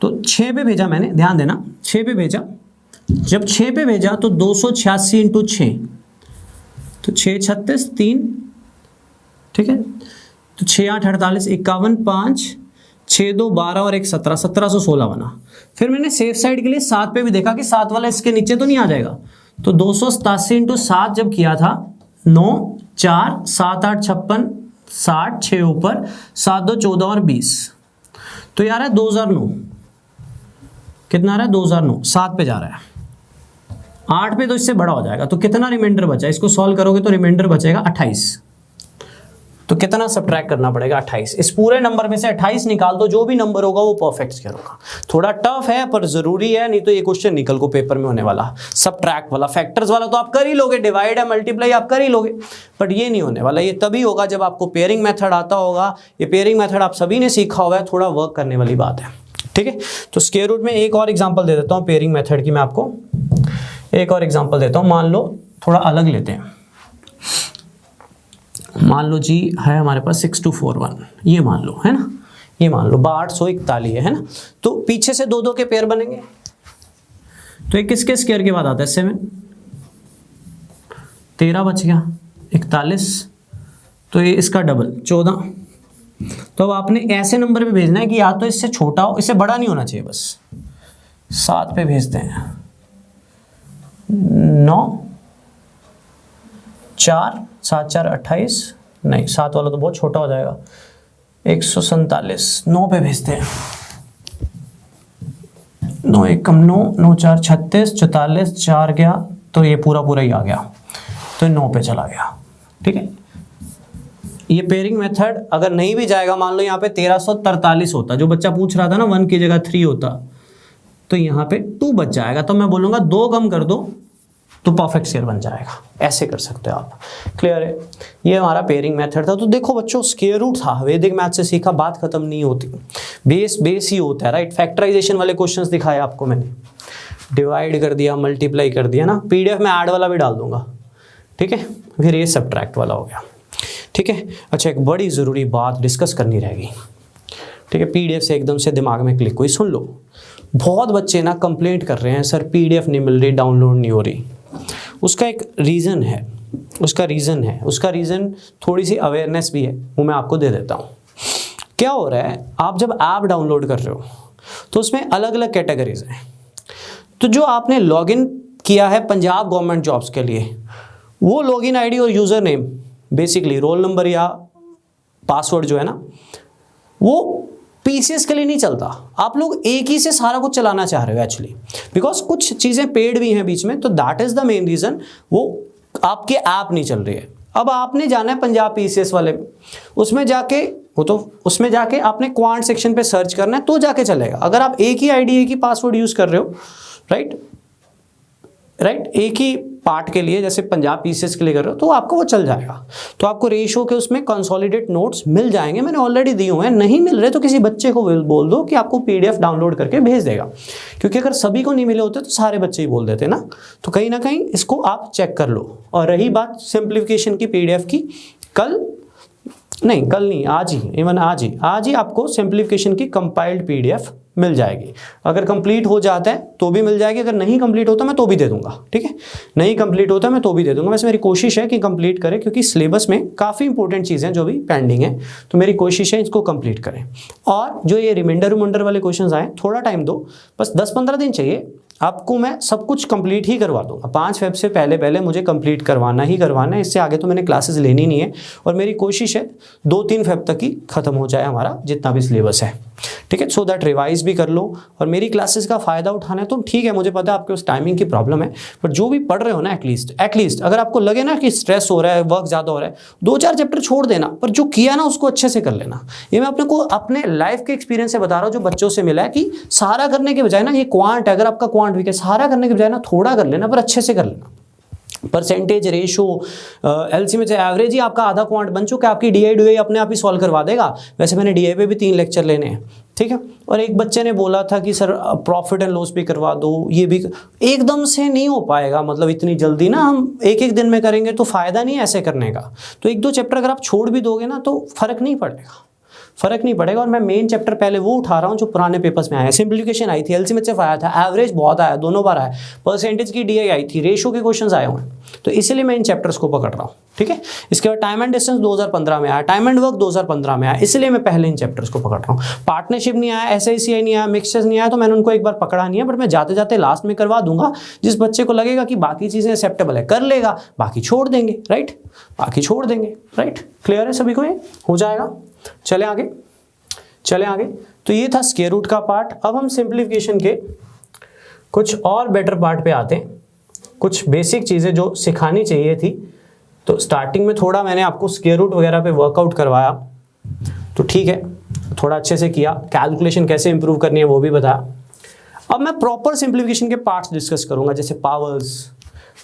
तो 6 पे भेजा मैंने, ध्यान देना, 6 पे भेजा। जब 6 पे भेजा तो 286 इंटू 6, तो 6 36 3, ठीक है। तो 6 8 48 51 5 6 2 12 और 1 17, 1716 बना। फिर मैंने सेफ साइड के लिए 7 पे भी देखा कि 7 वाला इसके नीचे तो नहीं आ जाएगा। तो 287 इंटू 7 जब किया था, 9 4 7 8 56 60, 6 ऊपर, 7 2 14 और 20, तो यार है 2009। कितना आ रहा है? 2009। 7 पे जा रहा है, 8 पे तो इससे बड़ा हो जाएगा। तो कितना रिमाइंडर बचा? इसको सॉल्व करोगे तो रिमाइंडर बचेगा 28। तो कितना सब्ट्रैक्ट करना पड़ेगा? 28। इस पूरे नंबर में से 28 निकाल दो, जो भी नंबर होगा वो परफेक्ट स्क्वायर होगा। थोड़ा टफ है पर जरूरी है, नहीं तो ये क्वेश्चन निकल को पेपर में होने वाला। सब्ट्रैक्ट वाला, फैक्टर्स वाला तो आप कर ही लोगे, डिवाइड है मल्टीप्लाई आप कर ही लोगे, बट ये नहीं होने वाला। ये तभी होगा जब आपको पेयरिंग मेथड आता होगा। ये पेयरिंग मेथड आप सभी ने सीखा हुआ है, थोड़ा वर्क करने वाली बात है, ठीक है। तो स्क्वायर रूट में एक और एग्जाम्पल दे देता हूँ पेयरिंग मेथड की। मैं आपको एक और एग्जाम्पल देता हूँ। मान लो थोड़ा अलग लेते हैं। मान लो जी है हमारे पास 6241, ये मान लो, है ना, ये मान लो 841 है ना। तो पीछे से 2 के पेयर बनेंगे। तो एक किसके स्क्वायर के बाद आता है? 7, 13 बच गया, 41, तो ये इसका डबल 14। तो अब आपने ऐसे नंबर पे भेजना है कि या तो इससे छोटा हो, इससे बड़ा नहीं होना चाहिए, बस 7 पे भेजते हैं। 9 4 7 4 28, नहीं 7 वाला तो बहुत छोटा हो जाएगा। 147, 9 पे भेजते हैं। 9 1 कम 9, 9 4 36, 44, 4 गया तो ये पूरा पूरा ही आ गया, तो 9 पे चला गया, ठीक है। ये पेयरिंग मेथड अगर नहीं भी जाएगा, मान लो यहाँ पे 1343 होता, जो बच्चा पूछ रहा था ना 1 की जगह 3 होता, तो यहाँ पे 2 बच जाएगा। तो मैं बोलूँगा 2 कम कर दो तो परफेक्ट स्क्वायर बन जाएगा। ऐसे कर सकते हो आप, क्लियर है। ये हमारा पेयरिंग मेथड था। तो देखो बच्चों, स्क्वायर रूट था, वैदिक मैथ से सीखा, बात खत्म नहीं होती, बेस बेस ही होता है, राइट। फैक्टराइजेशन वाले क्वेश्चंस दिखाए आपको मैंने, डिवाइड कर दिया, मल्टीप्लाई कर दिया ना। पीडीएफ में ऐड वाला भी डाल दूंगा, ठीक है, फिर ये सब्ट्रैक्ट वाला हो गया। ठीक है, अच्छा एक बड़ी ज़रूरी बात डिस्कस करनी रहेगी। ठीक है, पीडीएफ से एकदम से दिमाग में क्लिक हुई, सुन लो। बहुत बच्चे ना कंप्लेंट कर रहे हैं सर पीडीएफ नहीं मिल रही, डाउनलोड नहीं हो रही। उसका एक रीज़न है, उसका रीज़न थोड़ी सी अवेयरनेस भी है, वो मैं आपको दे देता हूँ। क्या हो रहा है, आप जब ऐप डाउनलोड कर रहे हो तो उसमें अलग अलग कैटेगरीज हैं। तो जो आपने लॉगिन किया है पंजाब गवर्नमेंट जॉब्स के लिए, वो लॉगिन आईडी और user name basically roll number या पासवर्ड जो है ना, वो पीसीएस के लिए नहीं चलता। आप लोग एक ही से सारा कुछ चलाना चाह रहे हो एक्चुअली, बिकॉज कुछ चीज़ें पेड भी हैं बीच में, तो that is the main reason वो आपकी ऐप नहीं चल रही है। अब आपने जाना है पंजाब पीसीएस वाले में, उसमें जाके आपने क्वांट सेक्शन पे सर्च करना है तो जाके चलेगा। अगर आप एक ही आईडी एक ही पासवर्ड यूज़ कर रहे हो, राइट, एक ही पार्ट के लिए, जैसे पंजाब पीसीएस के लिए कर रहे हो, तो आपको वो चल जाएगा। तो आपको रेशो के उसमें कंसोलिडेट नोट्स मिल जाएंगे, मैंने ऑलरेडी दिए हुए हैं। नहीं मिल रहे तो किसी बच्चे को बोल दो कि आपको पीडीएफ डाउनलोड करके भेज देगा, क्योंकि अगर सभी को नहीं मिले होते तो सारे बच्चे ही बोल देते ना। तो कहीं ना कहीं इसको आप चेक कर लो। और रही बात सिंप्लीफिकेशन की पीडीएफ की, कल नहीं, आज ही आपको सिंप्लीफिकेशन की कंपाइल्ड पीडीएफ मिल जाएगी। अगर कंप्लीट हो जाता है तो भी मिल जाएगी, अगर नहीं कंप्लीट होता मैं तो भी दे दूंगा। ठीक है, नहीं कंप्लीट होता मैं तो भी दे दूंगा। वैसे मेरी कोशिश है कि कंप्लीट करें, क्योंकि सिलेबस में काफ़ी इंपॉर्टेंट चीज़ें जो भी पेंडिंग है, तो मेरी कोशिश है इसको कंप्लीट करें। और जो ये रिमाइंडर वाले क्वेश्चन आए, थोड़ा टाइम दो, बस 10-15 दिन चाहिए आपको, मैं सब कुछ कंप्लीट ही करवा दूंगा। 5 फेब से पहले मुझे कंप्लीट करवाना है। इससे आगे तो मैंने क्लासेस लेनी नहीं है, और मेरी कोशिश है 2-3 फेब तक ही खत्म हो जाए हमारा जितना भी सिलेबस है। ठीक है, सो दैट रिवाइज भी कर लो और मेरी क्लासेस का फ़ायदा उठाना है। तो ठीक है, मुझे पता है आपके उस टाइमिंग की प्रॉब्लम है, पर जो भी पढ़ रहे हो ना, एटलीस्ट अगर आपको लगे ना कि स्ट्रेस हो रहा है, वर्क ज़्यादा हो रहा है, 2-4 चैप्टर छोड़ देना, पर जो किया ना उसको अच्छे से कर लेना। ये मैं अपने लाइफ के एक्सपीरियंस से बता रहा हूँ, जो बच्चों से मिला है, कि सारा करने के बजाय ना, ये क्वांट है, अगर आपका क्वांट वीक है, सारा करने के बजाय ना थोड़ा कर लेना, पर अच्छे से कर लेना। परसेंटेज, रेशो, एलसी में से एवरेज ही आपका आधा क्वांट बन चुका है। आपकी डीआई अपने आप ही सॉल्व करवा देगा। वैसे मैंने डीआई पे भी 3 लेक्चर लेने हैं। ठीक है, और एक बच्चे ने बोला था कि सर प्रॉफिट एंड लॉस भी करवा दो, ये भी एकदम से नहीं हो पाएगा, मतलब इतनी जल्दी ना, हम एक दिन में करेंगे तो फ़ायदा नहीं है ऐसे करने का। तो 1-2 चैप्टर अगर आप छोड़ भी दोगे ना तो फ़र्क नहीं पड़ेगा। और मैं मेन चैप्टर पहले वो उठा रहा हूँ जो पुराने पेपर्स में आया है। सिंप्लीफिकेशन आई थी, एलसी में से आया था, एवरेज बहुत आया, दोनों बार आया, परसेंटेज की डीआई आई थी, रेशो के क्वेश्चंस आए हुए हैं। तो इसीलिए मैं इन चैप्टर्स को पकड़ रहा हूँ। ठीक है, इसके बाद टाइम एंड डिस्टेंस 2015 में आया, टाइम एंड वर्क 2015 में आया, इसलिए मैं पहले इन चैप्टर्स को पकड़ रहा हूँ। पार्टनरशिप नहीं आया, एसआईसीआई नहीं आया, मिक्सचर्स नहीं आया, तो मैंने उनको एक बार पकड़ा नहीं है, बट मैं जाते जाते लास्ट में करवा दूंगा। जिस बच्चे को लगेगा कि बाकी चीज़ें एक्सेप्टेबल है कर लेगा, बाकी छोड़ देंगे। राइट, क्लियर है सभी को, ये हो जाएगा। चले आगे। तो ये था स्क्वायर रूट का पार्ट। अब हम सिंप्लीफिकेशन के कुछ और बेटर पार्ट पे आते हैं, कुछ बेसिक चीज़ें जो सिखानी चाहिए थी। तो स्टार्टिंग में थोड़ा मैंने आपको स्क्वायर रूट वगैरह पे वर्कआउट करवाया, तो ठीक है, थोड़ा अच्छे से किया। कैलकुलेशन कैसे इंप्रूव करनी है वो भी बताया। अब मैं प्रॉपर सिंप्लीफिकेशन के पार्ट्स डिस्कस करूंगा, जैसे powers,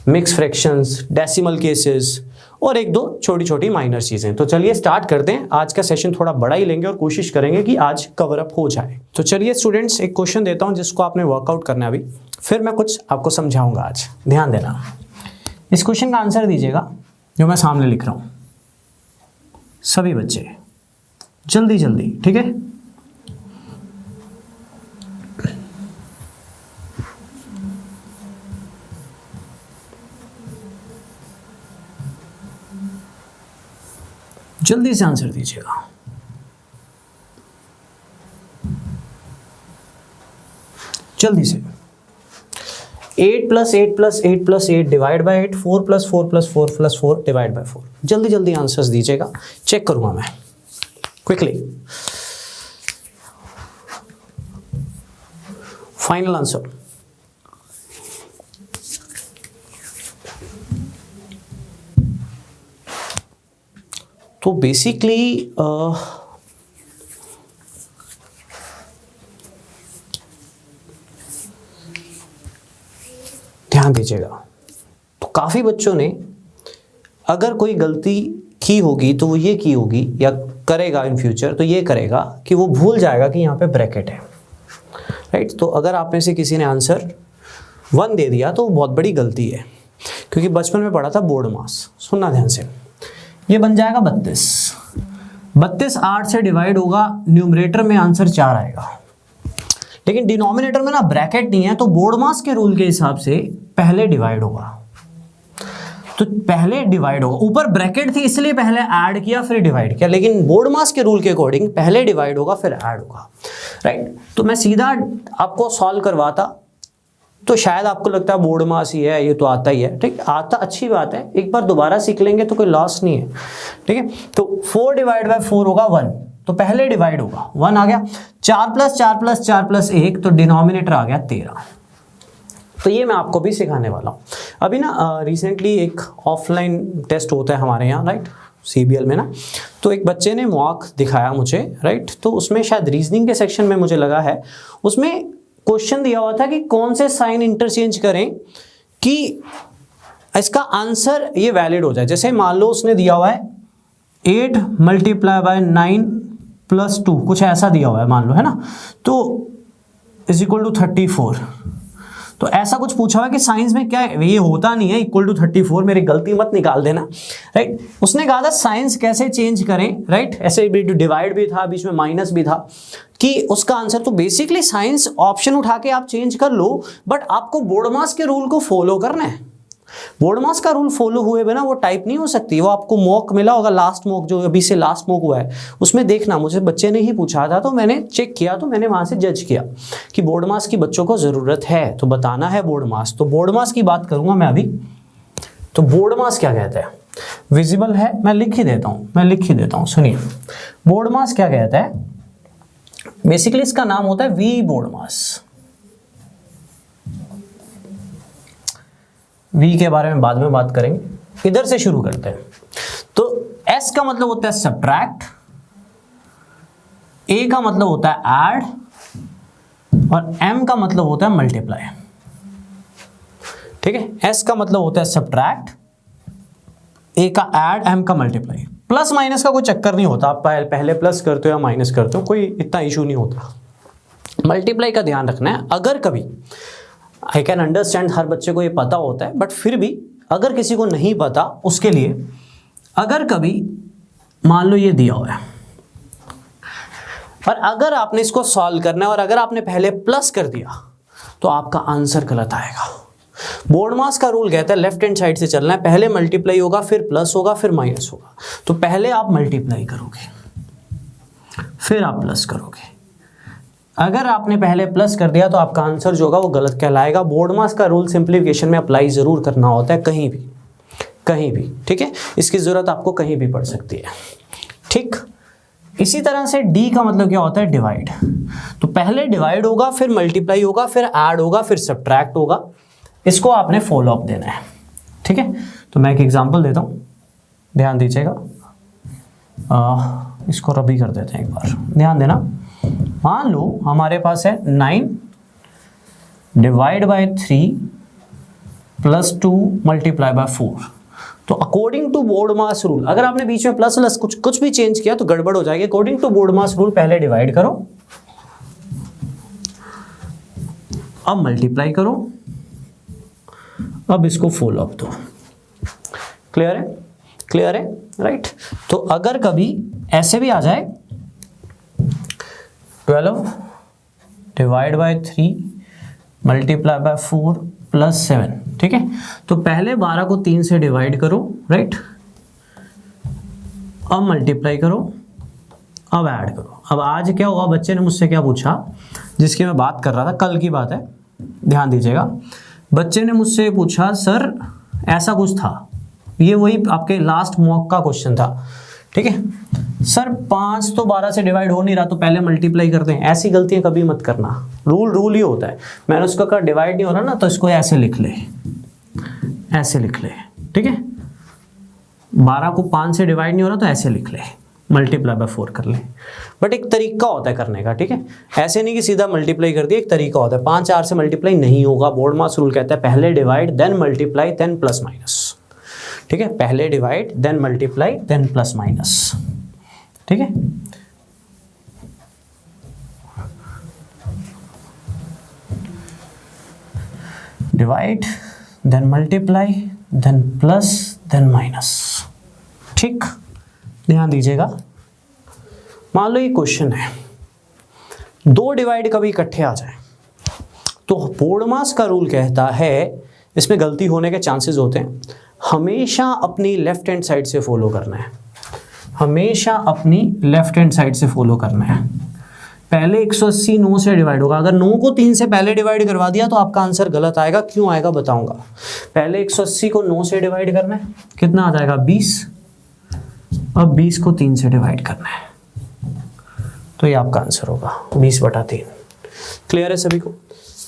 mix fractions, decimal cases और 1-2 छोटी माइनर चीज़ें। तो चलिए स्टार्ट करते हैं। आज का सेशन थोड़ा बड़ा ही लेंगे और कोशिश करेंगे कि आज कवर अप हो जाए। तो चलिए स्टूडेंट्स, एक क्वेश्चन देता हूं जिसको आपने वर्कआउट करना है अभी, फिर मैं कुछ आपको समझाऊंगा आज। ध्यान देना, इस क्वेश्चन का आंसर दीजिएगा जो मैं सामने लिख रहा हूं, सभी बच्चे जल्दी। ठीक है, जल्दी से आंसर दीजिएगा। जल्दी से। 8 + 8 + 8 + 8 डिवाइड बाई 8, 4 + 4 + 4 + 4 डिवाइड बाई 4। जल्दी आंसर्स दीजिएगा, चेक करूंगा मैं क्विकली। Final answer. तो बेसिकली ध्यान दीजिएगा, तो काफ़ी बच्चों ने अगर कोई गलती की होगी तो वो ये की होगी या करेगा इन फ्यूचर, तो ये करेगा कि वो भूल जाएगा कि यहाँ पे ब्रैकेट है। राइट, तो अगर आप में से किसी ने आंसर 1 दे दिया तो वो बहुत बड़ी गलती है। क्योंकि बचपन में पढ़ा था बोर्ड मास। सुनना ध्यान से, ये बन जाएगा 32। 32 8 से डिवाइड होगा, न्यूमरेटर में आंसर 4 आएगा, लेकिन डिनोमिनेटर में ना ब्रैकेट नहीं है, तो बोर्ड मास के रूल के हिसाब से पहले डिवाइड होगा। तो पहले डिवाइड होगा, ऊपर ब्रैकेट थी इसलिए पहले ऐड किया फिर डिवाइड किया, लेकिन बोर्ड मास के रूल के अकॉर्डिंग पहले डिवाइड होगा फिर ऐड होगा, राइट। तो मैं सीधा आपको सॉल्व करवाता तो शायद आपको लगता है बोर्ड मास ही है, ये तो आता ही है, ठीक। आता अच्छी बात है, एक बार दोबारा सीख लेंगे तो कोई लॉस नहीं है, ठीक है। तो 4 डिवाइड बाय 4 होगा 1, तो पहले डिवाइड होगा, 1 आ गया। 4 प्लस 4 प्लस 4 प्लस 1, तो डिनोमिनेटर आ गया 13। तो ये मैं आपको भी सिखाने वाला हूँ। अभी ना रिसेंटली एक ऑफलाइन टेस्ट होता है हमारे यहाँ, राइट, CBL में ना, तो एक बच्चे ने मॉक दिखाया मुझे, राइट। तो उसमें शायद रीजनिंग के सेक्शन में मुझे लगा है, उसमें क्वेश्चन दिया हुआ था कि कौन से साइन इंटरचेंज करें कि इसका आंसर ये वैलिड हो जाए। जैसे मान लो उसने दिया हुआ है 8 मल्टीप्लाई बाय 9 प्लस 2, कुछ ऐसा दिया हुआ है मान लो, है ना, तो इज इक्वल टू 34। तो ऐसा कुछ पूछा हुआ है कि साइंस में क्या है, ये होता नहीं है इक्वल टू 34, मेरी गलती मत निकाल देना, राइट। उसने कहा था साइंस कैसे चेंज करें, राइट, ऐसे भी डिवाइड भी था, बीच में माइनस भी था, कि उसका आंसर, तो बेसिकली साइंस ऑप्शन उठा के आप चेंज कर लो, बट आपको बोर्ड मास के रूल को फॉलो करना है। बोर्ड मास का रूल फॉलो हुए बिना वो टाइप नहीं हो सकती। वो आपको मॉक मिला होगा, लास्ट मॉक जो अभी से लास्ट मॉक हुआ है, उसमें देखना, मुझे बच्चे ने ही पूछा था तो मैंने चेक किया, तो मैंने वहां से जज किया कि बोर्ड मास की बच्चों को जरूरत है, तो बताना है बोर्ड मास। तो बोर्ड मास की बात करूंगा मैं अभी। तो बोर्ड मास क्या कहता है, विजिबल है, मैं लिख ही देता हूँ, सुनिए। बोर्ड मास क्या कहता है, बेसिकली इसका नाम होता है वी बोर्ड मास। वी के बारे में बाद में बात करेंगे, इधर से शुरू करते हैं। तो S का मतलब होता है सब्ट्रैक्ट, A का मतलब होता है ऐड, और M का मतलब होता है मल्टीप्लाई, ठीक है। S का मतलब होता है सब्ट्रैक्ट, A का ऐड, M का मल्टीप्लाई। प्लस माइनस का कोई चक्कर नहीं होता, आप पहले प्लस करते हो या माइनस करते हो, कोई इतना इशू नहीं होता। मल्टीप्लाई का ध्यान रखना है। अगर कभी, आई कैन अंडरस्टैंड हर बच्चे को ये पता होता है, बट फिर भी अगर किसी को नहीं पता उसके लिए, अगर कभी मान लो ये दिया हुआ है और अगर आपने इसको सॉल्व करना है और अगर आपने पहले प्लस कर दिया तो आपका आंसर गलत आएगा। बोर्ड मास का रूल कहता है लेफ्ट हैंड साइड से चलना है, पहले मल्टीप्लाई होगा फिर प्लस होगा फिर माइनस होगा। तो पहले आप मल्टीप्लाई करोगे फिर आप प्लस करोगे। अगर आपने पहले प्लस कर दिया तो आपका आंसर जो होगा वो गलत कहलाएगा। बोर्ड मास का रूल सिंप्लीफिकेशन में अप्लाई जरूर करना होता है, कहीं भी, ठीक है। इसकी जरूरत आपको कहीं भी पड़ सकती है, ठीक। इसी तरह से डी का मतलब क्या होता है, डिवाइड। तो पहले डिवाइड होगा फिर मल्टीप्लाई होगा फिर ऐड होगा फिर सब्ट्रैक्ट होगा। इसको आपने फॉलो अप देना है, ठीक है। तो मैं एक एग्जांपल देता हूं, ध्यान दीजिएगा। इसको रबी कर देते हैं एक बार, ध्यान देना। मान लो हमारे पास है 9 divide by 3 plus 2 multiply by 4। तो according to BODMAS rule, अगर आपने बीच में प्लस प्लस कुछ भी चेंज किया तो गड़बड़ हो जाएगी। According to BODMAS rule पहले डिवाइड करो, अब मल्टीप्लाई करो, अब इसको फॉलो अप दो। क्लियर है, राइट। तो अगर कभी ऐसे भी आ जाए 12 divide by 3 multiply by 4 plus 7, ठीक है। तो पहले 12 को 3 से डिवाइड करो, राइट, अब मल्टीप्लाई करो, अब ऐड करो। अब आज क्या हुआ, बच्चे ने मुझसे क्या पूछा, जिसकी मैं बात कर रहा था, कल की बात है, ध्यान दीजिएगा। बच्चे ने मुझसे पूछा सर ऐसा कुछ था, ये वही आपके लास्ट मॉक का क्वेश्चन था, ठीक है। सर 5 तो 12 से डिवाइड हो नहीं रहा, तो पहले मल्टीप्लाई करते हैं। ऐसी गलतियां कभी मत करना, रूल ही होता है। मैंने उसका कहा डिवाइड नहीं हो रहा ना, तो इसको ऐसे लिख ले, ठीक है। 12 को 5 से डिवाइड नहीं हो रहा तो ऐसे लिख ले, मल्टीप्लाई बाय 4 कर ले। बट एक तरीका होता है करने का, ठीक है। ऐसे नहीं कि सीधा मल्टीप्लाई कर दिया, एक तरीका होता है। 5 4 से मल्टीप्लाई नहीं होगा, बोर्ड मास रूल कहता है पहले divide then multiply then plus minus, ठीक है। पहले divide then multiply then plus minus, ठीक है। Divide then multiply then plus then minus. ठीक, ध्यान दीजिएगा। मान लो ये क्वेश्चन है, 2 डिवाइड कभी इकट्ठे आ जाए तो बोर्डमास का रूल कहता है, इसमें गलती होने के चांसेस होते हैं, हमेशा अपनी लेफ्ट हैंड साइड से फॉलो करना है, हमेशा अपनी लेफ्ट हैंड साइड से फॉलो करना है। पहले 180 9 से डिवाइड होगा, अगर 9 को 3 से पहले डिवाइड करवा दिया तो आपका आंसर गलत आएगा। क्यों आएगा बताऊंगा। पहले 180 को 9 से डिवाइड करना है, कितना आ जाएगा 20, अब 20 को 3 से डिवाइड करना है, तो ये आपका आंसर होगा 20/3। क्लियर है सभी को?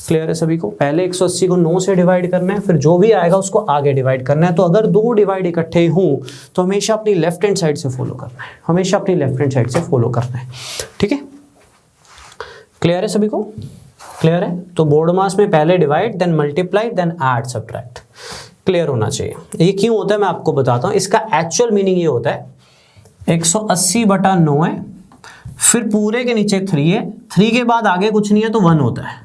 क्लियर है सभी को? पहले 180 को 9 से डिवाइड करना है, फिर जो भी आएगा उसको आगे डिवाइड करना है। तो अगर 2 डिवाइड इकट्ठे हों तो हमेशा अपनी लेफ्ट हैंड साइड से फॉलो करना है, हमेशा अपनी लेफ्ट हैंड साइड से फॉलो करना है। ठीक है, क्लियर है सभी को? क्लियर है? तो बोर्ड मास में पहले divide then multiply then add subtract, clear होना चाहिए। ये क्यों होता है मैं आपको बताता हूँ। इसका एक्चुअल मीनिंग ये होता है 180/9 है, फिर पूरे के नीचे 3 है, 3 के बाद आगे कुछ नहीं है तो 1 होता है।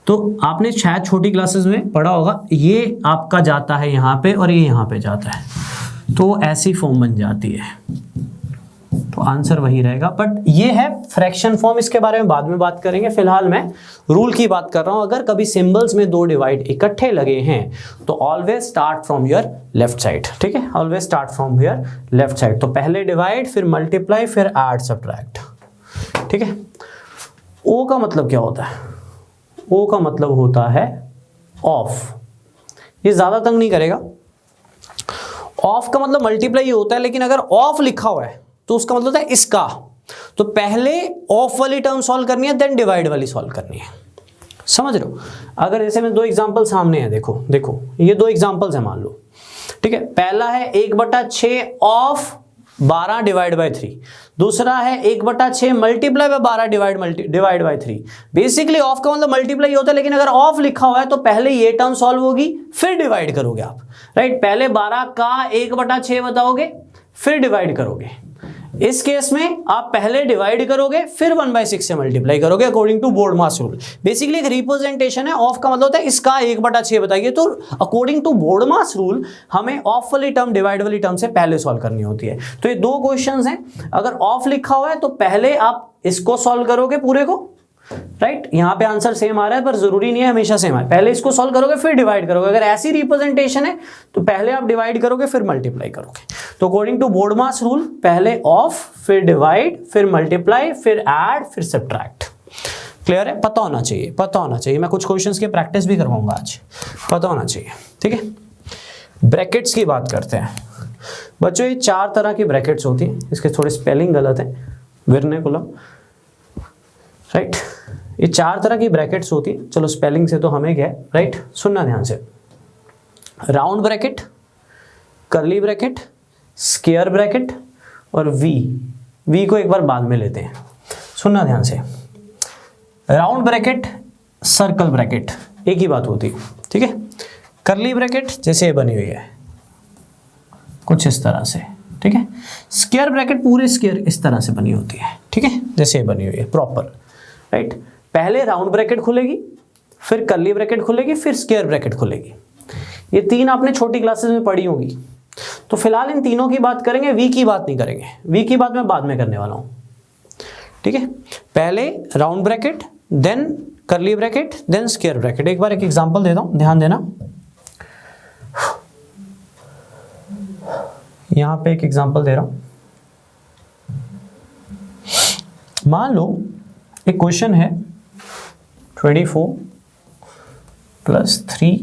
तो आपने शायद छोटी क्लासेस में पढ़ा होगा, ये आपका जाता है यहाँ पे और ये यहाँ पे जाता है, तो ऐसी फॉर्म बन जाती है, तो आंसर वही रहेगा। बट ये है फ्रैक्शन फॉर्म, इसके बारे में बाद में बात करेंगे। फिलहाल मैं रूल की बात कर रहा हूँ। अगर कभी सिंबल्स में 2 डिवाइड इकट्ठे लगे हैं तो always start from your left side. ठीक है, always start from your left side. तो पहले डिवाइड, फिर मल्टीप्लाई, फिर ऐड सब्ट्रैक्ट। ठीक है, ओ का मतलब क्या होता है? ओ का मतलब होता है ऑफ। ये ज्यादा तंग नहीं करेगा। ऑफ का मतलब मल्टीप्लाई होता है, लेकिन अगर ऑफ लिखा हुआ है तो उसका मतलब होता है इसका। तो पहले ऑफ वाली टर्म सॉल्व करनी है, देन डिवाइड वाली सॉल्व करनी है। समझ रहे हो? अगर जैसे में 2 एग्जांपल सामने हैं, देखो ये 2 एग्जांपल्स हैं मान लो। ठीक है, पहला है 1/6 ऑफ 12/3, दूसरा है 1/6 multiply by 12 divide by 3। Basically of का मतलब मल्टीप्लाई होता है, लेकिन अगर ऑफ लिखा हुआ है तो पहले ये टर्म सॉल्व होगी, फिर डिवाइड करोगे आप। राइट, पहले 12 का 1/6 बताओगे, फिर डिवाइड करोगे। इस केस में आप पहले डिवाइड करोगे, फिर 1/6 से मल्टीप्लाई करोगे according to BODMAS rule. Basically एक रिप्रेजेंटेशन है। ऑफ का मतलब होता है इसका 1/6 बताइए। तो according to BODMAS rule हमें ऑफ वाली टर्म डिवाइड वाली टर्म से पहले सॉल्व करनी होती है। तो ये 2 क्वेश्चंस हैं। अगर ऑफ लिखा हुआ है तो पहले आप इसको सॉल्व करोगे पूरे को। राइट, यहाँ पे आंसर सेम आ रहा है पर जरूरी नहीं है हमेशा सेम आए। पहले इसको सॉल्व करोगे फिर डिवाइड करोगे। अगर ऐसी रिप्रेजेंटेशन है तो पहले आप डिवाइड करोगे फिर मल्टीप्लाई करोगे। तो according to BODMAS rule पहले ऑफ, फिर डिवाइड, फिर मल्टीप्लाई, फिर ऐड, फिर सब्ट्रैक्ट। क्लियर है? पता होना चाहिए, पता होना चाहिए। मैं कुछ क्वेश्चंस की प्रैक्टिस भी करवाऊंगा आज, पता होना चाहिए। ठीक है, ब्रैकेट्स की बात करते हैं बच्चों। ये 4 तरह की ब्रैकेट्स होती हैं। इसके थोड़े स्पेलिंग गलत है, वर्नाकुलम। राइट, ये 4 तरह की ब्रैकेट्स होती है। चलो स्पेलिंग से तो हमें क्या है, राइट, सुनना ध्यान से। Round bracket, curly bracket, square bracket और वी को एक बार बाद में लेते हैं। सुनना ध्यान से। राउंड ब्रैकेट, सर्कल ब्रैकेट एक ही बात होती है। ठीक है, कर्ली ब्रैकेट जैसे ये बनी हुई है कुछ इस तरह से। ठीक है, स्क्वायर ब्रैकेट पूरे स्क्वायर इस तरह से बनी होती है। ठीक है, जैसे ये बनी हुई है प्रॉपर। राइट, पहले राउंड ब्रैकेट खुलेगी, फिर कर्ली ब्रैकेट खुलेगी, फिर स्क्वायर ब्रैकेट खुलेगी। ये 3 आपने छोटी क्लासेस में पढ़ी होगी। तो फिलहाल इन तीनों की बात करेंगे, वी की बात नहीं करेंगे। वी की बात मैं बाद में करने वाला हूं। ठीक है, पहले round bracket, then curly bracket, then square bracket. एक बार एक एग्जांपल देता हूं, ध्यान देना। यहां पे एक एग्जांपल दे रहा हूं। मान लो एक क्वेश्चन है 24 + 3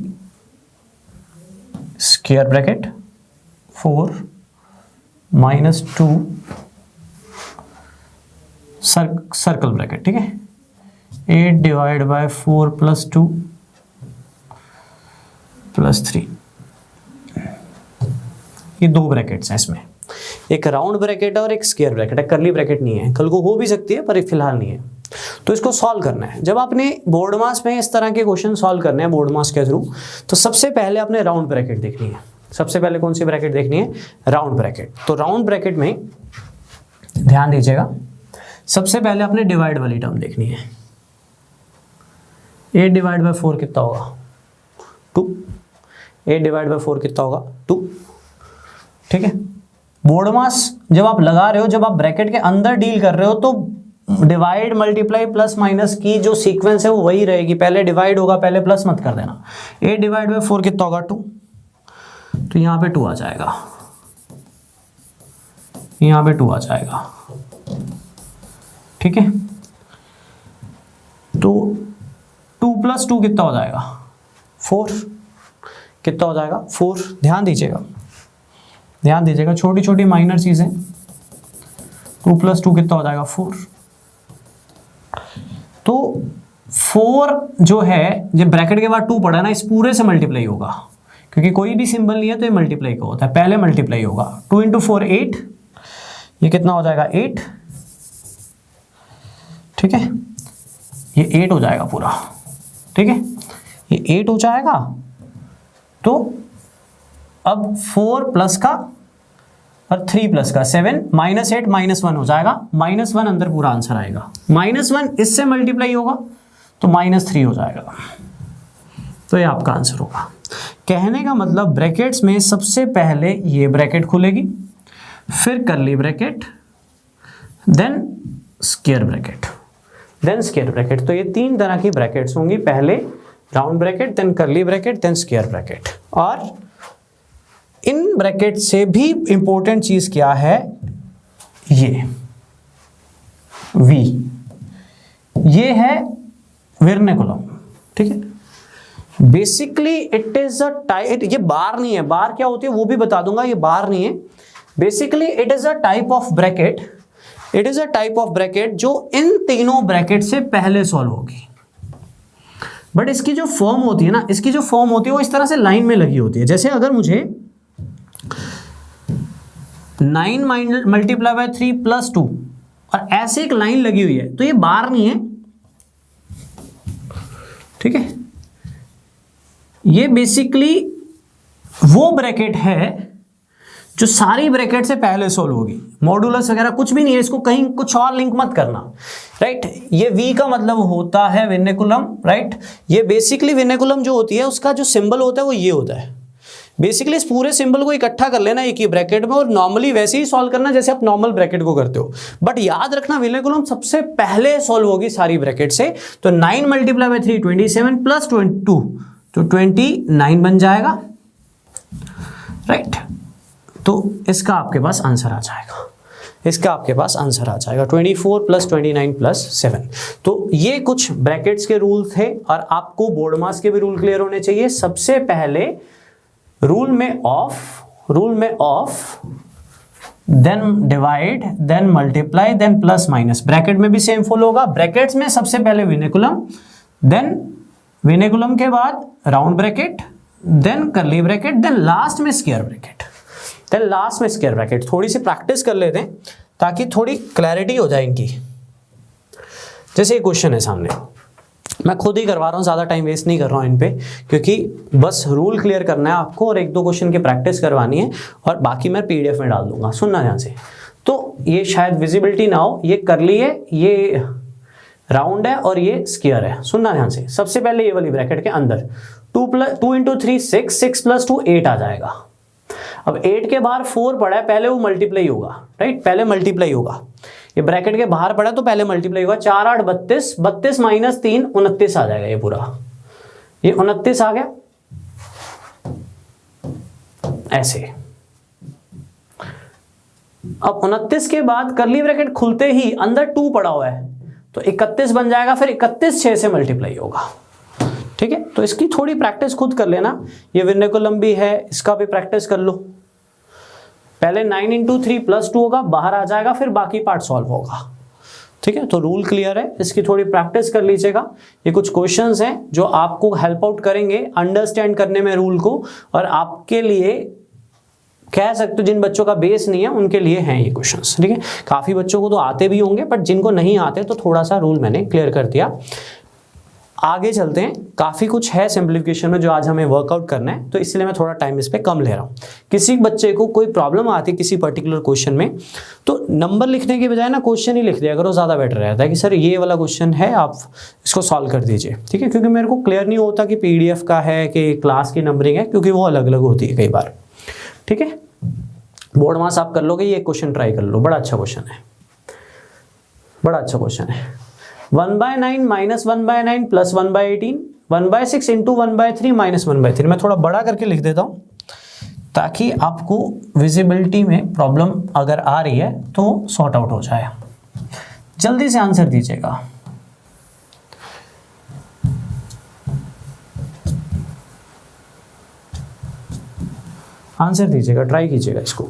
स्क्वायर ब्रैकेट 4 - 2 सर्कल ब्रैकेट। ठीक है, 8/4 + 2 + 3। ये 2 ब्रैकेट्स हैं इसमें, एक राउंड ब्रैकेट है और एक स्क्वायर ब्रैकेट है। कर्ली ब्रैकेट नहीं है, कल को हो भी सकती है पर फिलहाल नहीं है। तो इसको सॉल्व करना है। जब आपने बोर्ड मास में इस तरह के क्वेश्चन सॉल्व करने हैं बोर्ड मास के थ्रू, तो सबसे पहले आपने राउंड ब्रैकेट देखनी है। सबसे पहले कौन सी ब्रैकेट देखनी है? Round bracket. तो राउंड ब्रैकेट में ध्यान दीजिएगा, सबसे पहले आपने डिवाइड वाली टर्म देखनी है। 8/4 कितना होगा? 2। 8 डिवाइड बाई 4 कितना होगा 2। ठीक है, बोर्ड मास जब आप लगा रहे हो, जब आप ब्रैकेट के अंदर डील कर रहे हो तो डिवाइड मल्टीप्लाई प्लस माइनस की जो सीक्वेंस है वो वही रहेगी, पहले डिवाइड होगा, पहले प्लस मत कर देना। 8 डिवाइड बाई 4 कितना होगा 2, तो यहाँ पे 2 आ जाएगा, यहाँ पे 2 आ जाएगा। ठीक है, तो 2 प्लस 2 कितना हो जाएगा 4, कितना हो जाएगा 4। ध्यान दीजिएगा, ध्यान दीजिएगा, छोटी छोटी माइनर चीजें। 2 प्लस 2 कितना हो जाएगा 4। तो 4 जो है, जब ब्रैकेट के बाद 2 पड़ा ना, इस पूरे से मल्टीप्लाई होगा, क्योंकि कोई भी सिंबल नहीं है तो ये मल्टीप्लाई का होता है, पहले मल्टीप्लाई होगा। 2 इंटू 4 8, ये कितना हो जाएगा 8। ठीक है, ये 8 हो जाएगा पूरा। ठीक है, ये 8 हो जाएगा। तो अब 4 प्लस का और 3 प्लस का 7, -8 -1 हो जाएगा, -1 अंदर पूरा आंसर आएगा। -1 इससे मल्टीप्लाई होगा तो -3 हो जाएगा, तो ये आपका आंसर होगा। कहने का मतलब ब्रैकेट्स में सबसे पहले ये ब्रैकेट खुलेगी, फिर curly bracket, then square bracket, then square bracket. तो ये 3 तरह की ब्रैकेट्स होंगी, पहले round bracket, then curly bracket, then square bracket. और इन ब्रैकेट से भी इंपॉर्टेंट चीज क्या है, ये V, ये है वर्नाकुलम। ठीक है, basically it is a type, ये बार नहीं है, बार क्या होती है वो भी बता दूंगा, ये बार नहीं है। Basically it is a type of bracket, it is a type of bracket जो इन तीनों ब्रैकेट से पहले सॉल्व होगी। बट इसकी जो फॉर्म होती है ना, इसकी जो फॉर्म होती है वो इस तरह से लाइन में लगी होती है। जैसे अगर मुझे 9 मल्टीप्लाई बाय 3 प्लस 2 और ऐसे एक लाइन लगी हुई है, तो ये बार नहीं है। ठीक है, ये बेसिकली वो ब्रैकेट है जो सारी ब्रैकेट से पहले सोल्व होगी। मॉडुलस वगैरह कुछ भी नहीं है, इसको कहीं कुछ और लिंक मत करना। राइट, ये V का मतलब होता है वर्नाकुलम। राइट, ये बेसिकली वर्नाकुलम जो होती है उसका जो सिंबल होता है वो ये होता है। बेसिकली इस पूरे सिंबल को इकट्ठा कर लेना एक ही ब्रैकेट में, और नॉर्मली वैसे ही सॉल्व करना जैसे आप नॉर्मल ब्रैकेट को करते हो। बट याद रखना वर्नाकुलम सबसे पहले सॉल्व होगी सारी ब्रैकेट से। तो 9 मल्टीप्लाई बाय 3 27 प्लस 22 तो 29 बन जाएगा। राइट, तो इसका आपके पास आंसर आ जाएगा, इसका आपके पास आंसर आ जाएगा 24 प्लस 29 प्लस 7। तो ये कुछ ब्रैकेट्स के रूल थे, और आपको बोर्ड मास के भी रूल क्लियर होने चाहिए। सबसे पहले रूल में of, then divide, then multiply, then plus minus. Bracket में भी सेम फॉलो होगा। ब्रैकेट्स में सबसे पहले वर्नाकुलम, देन वर्नाकुलम के बाद round bracket, then curly bracket, then last में स्क्वायर ब्रैकेट, देन लास्ट में स्क्वायर ब्रैकेट। थोड़ी सी प्रैक्टिस कर लेते हैं ताकि थोड़ी क्लैरिटी हो जाए इनकी। जैसे एक क्वेश्चन है सामने, मैं खुद ही करवा रहा हूँ, ज़्यादा टाइम वेस्ट नहीं कर रहा हूँ इन पे, क्योंकि बस रूल क्लियर करना है आपको और 1-2 क्वेश्चन की प्रैक्टिस करवानी है, और बाकी मैं PDF में डाल दूंगा। सुनना ध्यान से। तो ये शायद विजिबिलिटी ना हो, ये कर्ली है, ये राउंड है और ये स्क्वायर है। सुनना ध्यान से। सबसे पहले ये वाली ब्रैकेट के अंदर 2 इंटू 3 6 प्लस 2 8 आ जाएगा। अब 8 के बाहर 4 पड़ा है, पहले वो मल्टीप्लाई होगा। राइट, पहले मल्टीप्लाई होगा। ये ब्रैकेट के बाहर पड़ा तो पहले मल्टीप्लाई होगा। 4 8 32, 32 माइनस 3 29 आ जाएगा। ये पूरा, ये 29 आ गया ऐसे। अब 29 के बाद कर्ली ब्रैकेट खुलते ही अंदर 2 पड़ा हुआ है तो 31 बन जाएगा। फिर 31 6 से मल्टीप्लाई होगा। ठीक है, तो इसकी थोड़ी प्रैक्टिस खुद कर लेना। ये वर्नाकुलम भी है, इसका भी प्रैक्टिस कर लो। पहले 9 इंटू 3 प्लस 2 होगा, बाहर आ जाएगा, फिर बाकी पार्ट सॉल्व होगा। ठीक है, तो रूल क्लियर है, इसकी थोड़ी प्रैक्टिस कर लीजिएगा। ये कुछ क्वेश्चंस हैं जो आपको हेल्प आउट करेंगे अंडरस्टैंड करने में रूल को, और आपके लिए कह सकते हो जिन बच्चों का बेस नहीं है उनके लिए हैं ये क्वेश्चंस। ठीक है, काफ़ी बच्चों को तो आते भी होंगे, बट जिनको नहीं आते तो थोड़ा सा रूल मैंने क्लियर कर दिया। आगे चलते हैं, काफ़ी कुछ है सिंप्लीफिकेशन में जो आज हमें वर्कआउट करना है, तो इसलिए मैं थोड़ा टाइम इस पर कम ले रहा हूँ। किसी बच्चे को कोई प्रॉब्लम आती है किसी पर्टिकुलर क्वेश्चन में, तो नंबर लिखने के बजाय ना क्वेश्चन ही लिख दिया करो, ज़्यादा बेटर रहता है कि सर ये वाला क्वेश्चन है, आप इसको सॉल्व कर दीजिए, ठीक है। क्योंकि मेरे को क्लियर नहीं होता कि PDF का है कि क्लास की नंबरिंग है, क्योंकि वो अलग अलग होती है कई बार, ठीक है। बोर्ड मास आप कर लोगे, ये क्वेश्चन ट्राई कर लो, बड़ा अच्छा क्वेश्चन है, बड़ा अच्छा क्वेश्चन है। 1/9 माइनस 1/9 प्लस 1/18, 1/6 इंटू 1/3 माइनस 1/3। मैं थोड़ा बड़ा करके लिख देता हूँ ताकि आपको विजिबिलिटी में प्रॉब्लम अगर आ रही है तो सॉर्ट आउट हो जाए। जल्दी से आंसर दीजिएगा। आंसर दीजिएगा, ट्राई कीजिएगा इसको।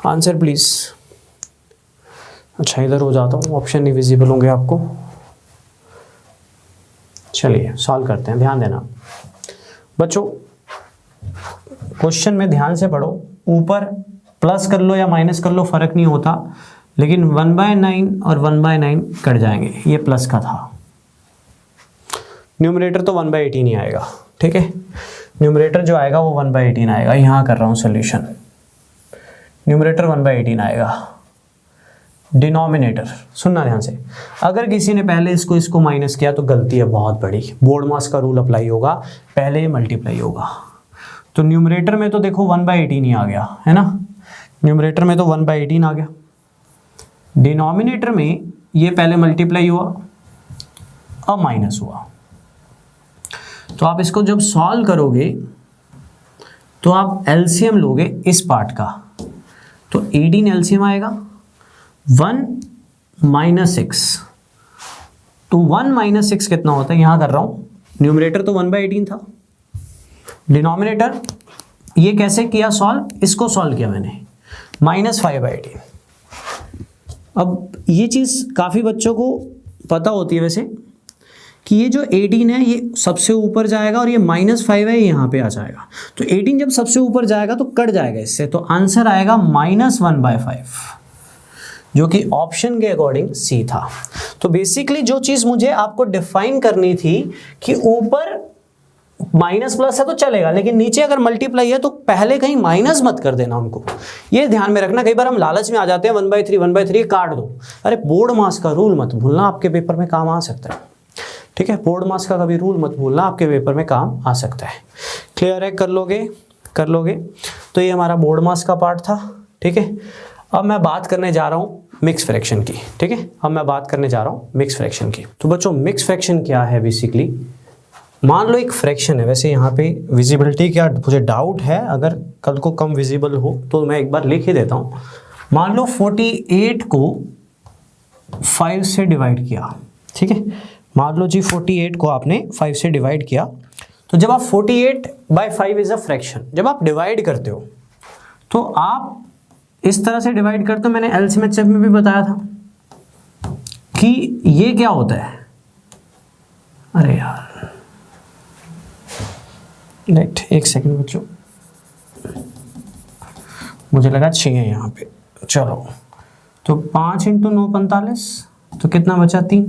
Answer please. अच्छा इधर हो जाता हूँ, ऑप्शन नहीं विजिबल होंगे आपको। चलिए सॉल्व करते हैं, ध्यान देना बच्चों, क्वेश्चन में ध्यान से पढ़ो। ऊपर प्लस कर लो या माइनस कर लो फर्क नहीं होता, लेकिन 1/9 और 1/9 कट जाएंगे, ये प्लस का था। न्यूमरेटर तो 1/18 ही आएगा, ठीक है। न्यूमरेटर जो आएगा वो 1/18 आएगा। यहाँ कर रहा हूँ सोल्यूशन, न्यूमरेटर 1/18 आएगा। डिनोमिनेटर सुनना ध्यान से, अगर किसी ने पहले इसको माइनस किया तो गलती है बहुत बड़ी, बोर्ड मास का रूल अप्लाई होगा, पहले मल्टीप्लाई होगा। तो न्यूमरेटर में तो देखो 1/18 ही आ गया है ना, न्यूमरेटर में तो 1/18 आ गया। डिनोमिनेटर में ये पहले मल्टीप्लाई हुआ अब माइनस हुआ, तो आप इसको जब सॉल्व करोगे तो आप एलसीएम लोगे इस पार्ट का, तो 18 एलसीएम आएगा। 1 - 6 तो 1 - 6 कितना होता है, यहां कर रहा हूं। न्यूमरेटर तो 1/18 था, डिनोमिनेटर ये कैसे किया सॉल्व, इसको सॉल्व किया मैंने, -5/18। अब ये चीज काफी बच्चों को पता होती है वैसे कि ये जो 18 है ये सबसे ऊपर जाएगा और ये -5 है यहाँ पे आ जाएगा, तो 18 जब सबसे ऊपर जाएगा तो कट जाएगा इससे, तो आंसर आएगा -1/5, जो कि ऑप्शन के अकॉर्डिंग सी था। तो बेसिकली जो चीज मुझे आपको डिफाइन करनी थी कि ऊपर माइनस प्लस है तो चलेगा, लेकिन नीचे अगर मल्टीप्लाई है तो पहले कहीं माइनस मत कर देना उनको, ये ध्यान में रखना। कई बार हम लालच में आ जाते हैं 1/3 काट दो, अरे बोर्ड मास का रूल मत भूलना, आपके पेपर में काम आ सकता है, ठीक है। बोर्ड मास का कभी रूल मत भूलना, आपके पेपर में काम आ सकता है। क्लियर है, कर लोगे। तो ये हमारा बोर्ड मास का पार्ट था, ठीक है। अब मैं बात करने जा रहा हूँ मिक्स फ्रैक्शन की, ठीक है। अब मैं बात करने जा रहा हूँ मिक्स फ्रैक्शन की। तो बच्चों मिक्स फ्रैक्शन क्या है, बेसिकली मान लो एक फ्रैक्शन है, वैसे यहाँ पे विजिबिलिटी क्या मुझे डाउट है, अगर कल को कम विजिबल हो तो मैं एक बार लिख ही देता हूँ। मान लो 48 को 5 से डिवाइड किया, ठीक है। मान लो जी 48 को आपने 5 से डिवाइड किया, तो जब आप 48/5 इज अ फ्रैक्शन, जब आप डिवाइड करते हो तो आप इस तरह से डिवाइड करते हो। मैंने एलसीएम में भी बताया था कि ये क्या होता है, अरे यार राइट, एक सेकंड बच्चों, मुझे लगा 6 है यहाँ पे। चलो तो 5 × 9 45, तो कितना बचा 3।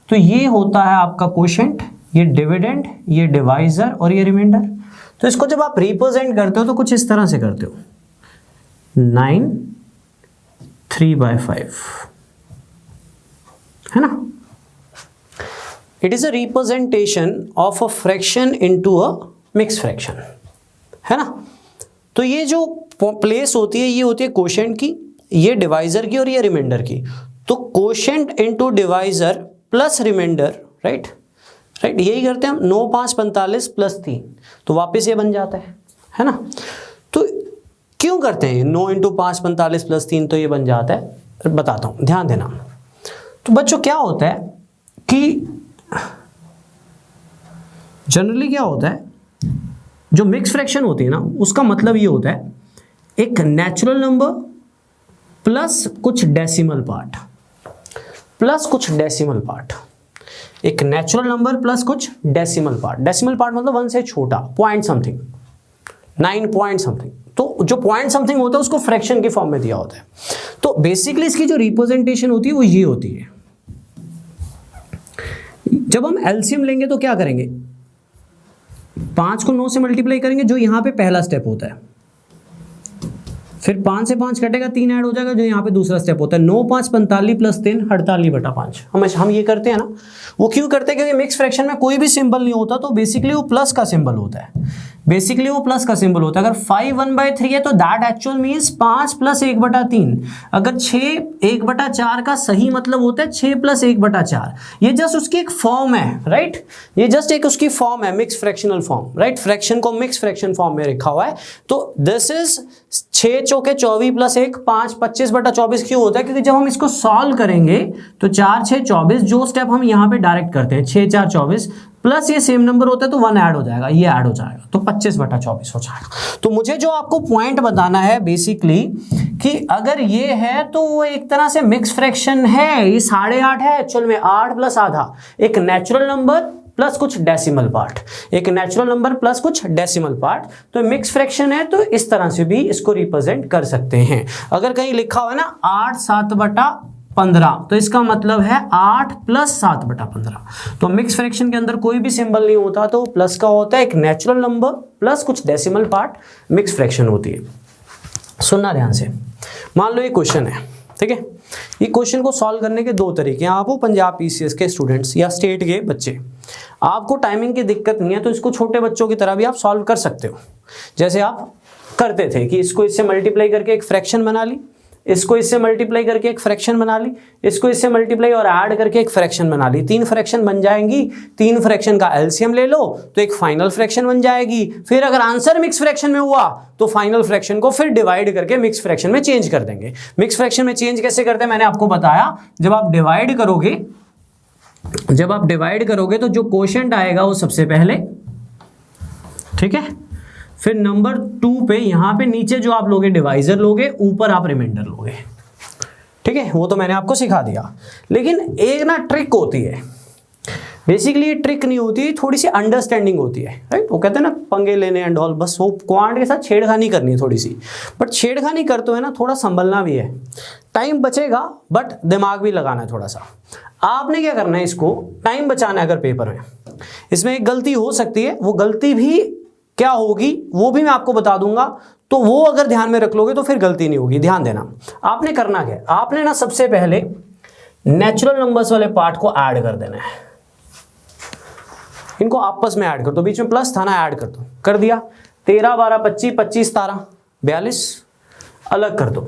तो ये होता है आपका क्वोशिएंट, ये डिविडेंड, ये डिवाइजर और ये रिमाइंडर। तो इसको जब आप रिप्रेजेंट करते हो तो कुछ इस तरह से करते हो, 9 3/5 है ना। It is a representation of a fraction into a mix fraction, है ना। तो ये जो प्लेस होती है ये होती है क्वोशिएंट की, ये डिवाइजर की और ये रिमाइंडर की। तो quotient into divisor plus remainder, right, यही करते हैं हम। 9 5 45 + 3, तो वापस ये बन जाता है है ना। तो क्यों करते हैं 9 इंटू 5 45 प्लस 3 तो ये बन जाता है, बताता हूँ ध्यान देना। तो बच्चों क्या होता है कि जनरली क्या होता है, जो मिक्स फ्रैक्शन होती है ना, उसका मतलब ये होता है एक नेचुरल नंबर प्लस कुछ डेसिमल पार्ट, प्लस कुछ डेसिमल पार्ट। एक नेचुरल नंबर प्लस कुछ डेसिमल पार्ट। डेसिमल पार्ट मतलब 1 से छोटा, पॉइंट समथिंग, 9 पॉइंट समथिंग। तो जो पॉइंट समथिंग होता है उसको फ्रैक्शन की फॉर्म में दिया होता है। तो बेसिकली इसकी जो रिप्रेजेंटेशन होती है वो ये होती है। जब हम एलसीएम लेंगे तो क्या करेंगे, 5 को 9 से मल्टीप्लाई करेंगे, जो यहां पे पहला स्टेप होता है। फिर 5 से 5 कटेगा, 3 ऐड हो जाएगा, जो यहाँ पे दूसरा स्टेप होता है। 9 5 45 प्लस 3 48/5। हम ये करते हैं ना, वो क्यों करते हैं, क्योंकि मिक्स फ्रैक्शन में कोई भी सिंबल नहीं होता, तो बेसिकली वो प्लस का सिंबल होता है। बेसिकली वो प्लस का सिंबल होता है। अगर 5 1/3 है तो दैट एक्चुअल मीन्स 5 प्लस 1/3। अगर 6 1/4 का सही मतलब होता है 6 प्लस 1/4। ये जस्ट उसकी एक फॉर्म है, राइट। ये जस्ट एक उसकी फॉर्म है, mix fractional form, right. Fraction को मिक्स फ्रैक्शन फॉर्म में रखा हुआ है। तो दिस इज 6 चौके 24 प्लस 1 5 25/24 क्यों होता है, क्योंकि जब हम इसको सॉल्व करेंगे तो 4 6 24, जो स्टेप हम यहाँ पे डायरेक्ट करते हैं 6 4 24 प्लस ये सेम नंबर होता है तो 1 ऐड हो जाएगा, ये ऐड हो जाएगा, तो 25/24 हो जाएगा। तो मुझे जो आपको पॉइंट बताना है बेसिकली कि अगर ये है तो वो एक तरह से मिक्स फ्रैक्शन है। ये 8.5 है एक्चुअल में, 8 प्लस आधा, एक नेचुरल नंबर प्लस कुछ डेसिमल पार्ट, एक नेचुरल नंबर प्लस कुछ डेसिमल पार्ट। तो मिक्स फ्रैक्शन है, तो इस तरह से भी इसको रिप्रेजेंट कर सकते हैं। अगर कहीं लिखा हुआ है ना 8 7/15, तो इसका मतलब है 8 प्लस 7/15। तो मिक्स फ्रैक्शन के अंदर कोई भी सिंबल नहीं होता, तो प्लस का होता है एक नेचुरल नंबर प्लस कुछ डेसिमल पार्ट, मिक्स फ्रैक्शन होती है। सुनना ध्यान से। मान लो ये क्वेश्चन है, ठीक है। ये क्वेश्चन को सॉल्व करने के 2 तरीके हैं। आप हो पंजाब पीसीएस के स्टूडेंट्स या स्टेट के बच्चे, आपको टाइमिंग की दिक्कत नहीं है तो इसको छोटे बच्चों की तरह भी आप सॉल्व कर सकते हो। जैसे आप करते थे कि इसको इससे मल्टीप्लाई करके एक फ्रैक्शन बना ली, इसको इससे मल्टीप्लाई करके एक फ्रैक्शन बना ली, इसको इससे मल्टीप्लाई और ऐड करके एक फ्रैक्शन बना ली। 3 फ्रैक्शन बन जाएंगी, 3 फ्रैक्शन का एलसीएम ले लो तो एक फाइनल फ्रैक्शन बन जाएगी। फिर अगर आंसर मिक्स फ्रैक्शन में हुआ तो फाइनल फ्रैक्शन को फिर डिवाइड करके मिक्स फ्रैक्शन में चेंज कर देंगे। मिक्स फ्रैक्शन में चेंज कैसे करते हैं मैंने आपको बताया। जब आप डिवाइड करोगे तो जो क्वोशिएंट आएगा वो सबसे पहले, ठीक है। फिर नंबर 2 पे यहां पे नीचे जो आप लोगे डिवाइजर लोगे, ऊपर आप रिमाइंडर लोगे, ठीक है। वो तो मैंने आपको सिखा दिया। लेकिन एक ना ट्रिक होती है, बेसिकली ये ट्रिक नहीं होती, थोड़ी सी अंडरस्टैंडिंग होती है, राइट। वो कहते हैं ना पंगे लेने एंड ऑल, बस वो क्वांट के साथ छेड़खानी करनी है थोड़ी सी। बट छेड़खानी करते हुए ना थोड़ा संभलना भी है, टाइम बचेगा बट दिमाग भी लगाना है थोड़ा सा। आपने क्या करना है, इसको टाइम बचाना है। अगर पेपर में इसमें एक गलती हो सकती है, वो गलती भी क्या होगी वो भी मैं आपको बता दूंगा, तो वो अगर ध्यान में रख लोगे तो फिर गलती नहीं होगी। ध्यान देना, आपने करना क्या, आपने ना सबसे पहले नेचुरल नंबर्स वाले पार्ट को ऐड कर देना है। इनको आपस में ऐड कर दो, बीच में प्लस था ना, ऐड कर दो। कर दिया, 13 12 25 25 17 42 अलग कर दो।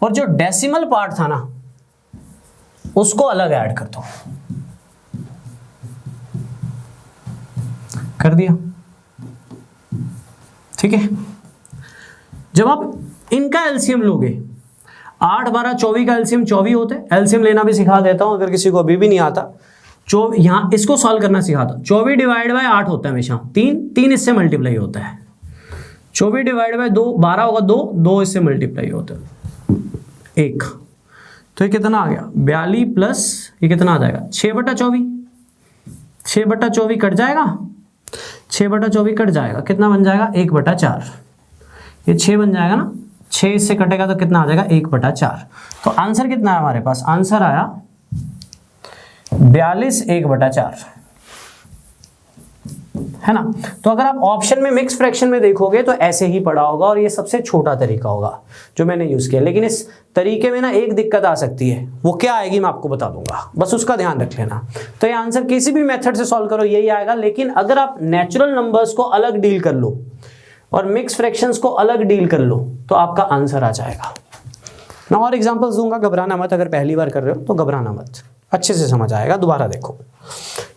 और जो डेसिमल पार्ट था ना उसको अलग ऐड कर दो। कर दिया, ठीक है। जब आप इनका एलसीएम लोगे, 8 12 24 का एलसीएम 24 होता है। एलसीएम लेना भी सिखा देता हूं अगर किसी को अभी भी नहीं आता। यहां इसको सॉल्व करना सिखाता। 24 डिवाइड बाय 8 होता है हमेशा, 3 इससे मल्टीप्लाई होता है। 24 डिवाइड बाय 2 12 होगा, 2 इससे मल्टीप्लाई होता है 1। तो ये कितना आ गया 42 प्लस ये कितना आ जाएगा 6/24। 6/24 कट जाएगा, 6/24 कट जाएगा, कितना बन जाएगा 1/4। ये 6 बन जाएगा ना, 6 इससे कटेगा तो कितना आ जाएगा 1/4। तो आंसर कितना है हमारे पास, आंसर आया 42 1/4, है ना। तो अगर आप ऑप्शन में मिक्स फ्रैक्शन में देखोगे तो ऐसे ही पड़ा होगा, और ये सबसे छोटा तरीका होगा जो मैंने यूज किया। लेकिन इस तरीके में ना एक दिक्कत आ सकती है, वो क्या आएगी मैं आपको बता दूंगा, बस उसका ध्यान रख लेना। तो ये आंसर किसी भी मेथड से सॉल्व करो यही आएगा। लेकिन अगर आप नेचुरल नंबर्स को अलग डील कर लो और मिक्स फ्रैक्शंस को अलग डील कर लो तो आपका आंसर आ जाएगा। मैं और एग्जांपल्स दूंगा, घबराना मत। अगर पहली बार कर रहे हो तो घबराना मत, अच्छे से समझ आएगा, दोबारा देखो,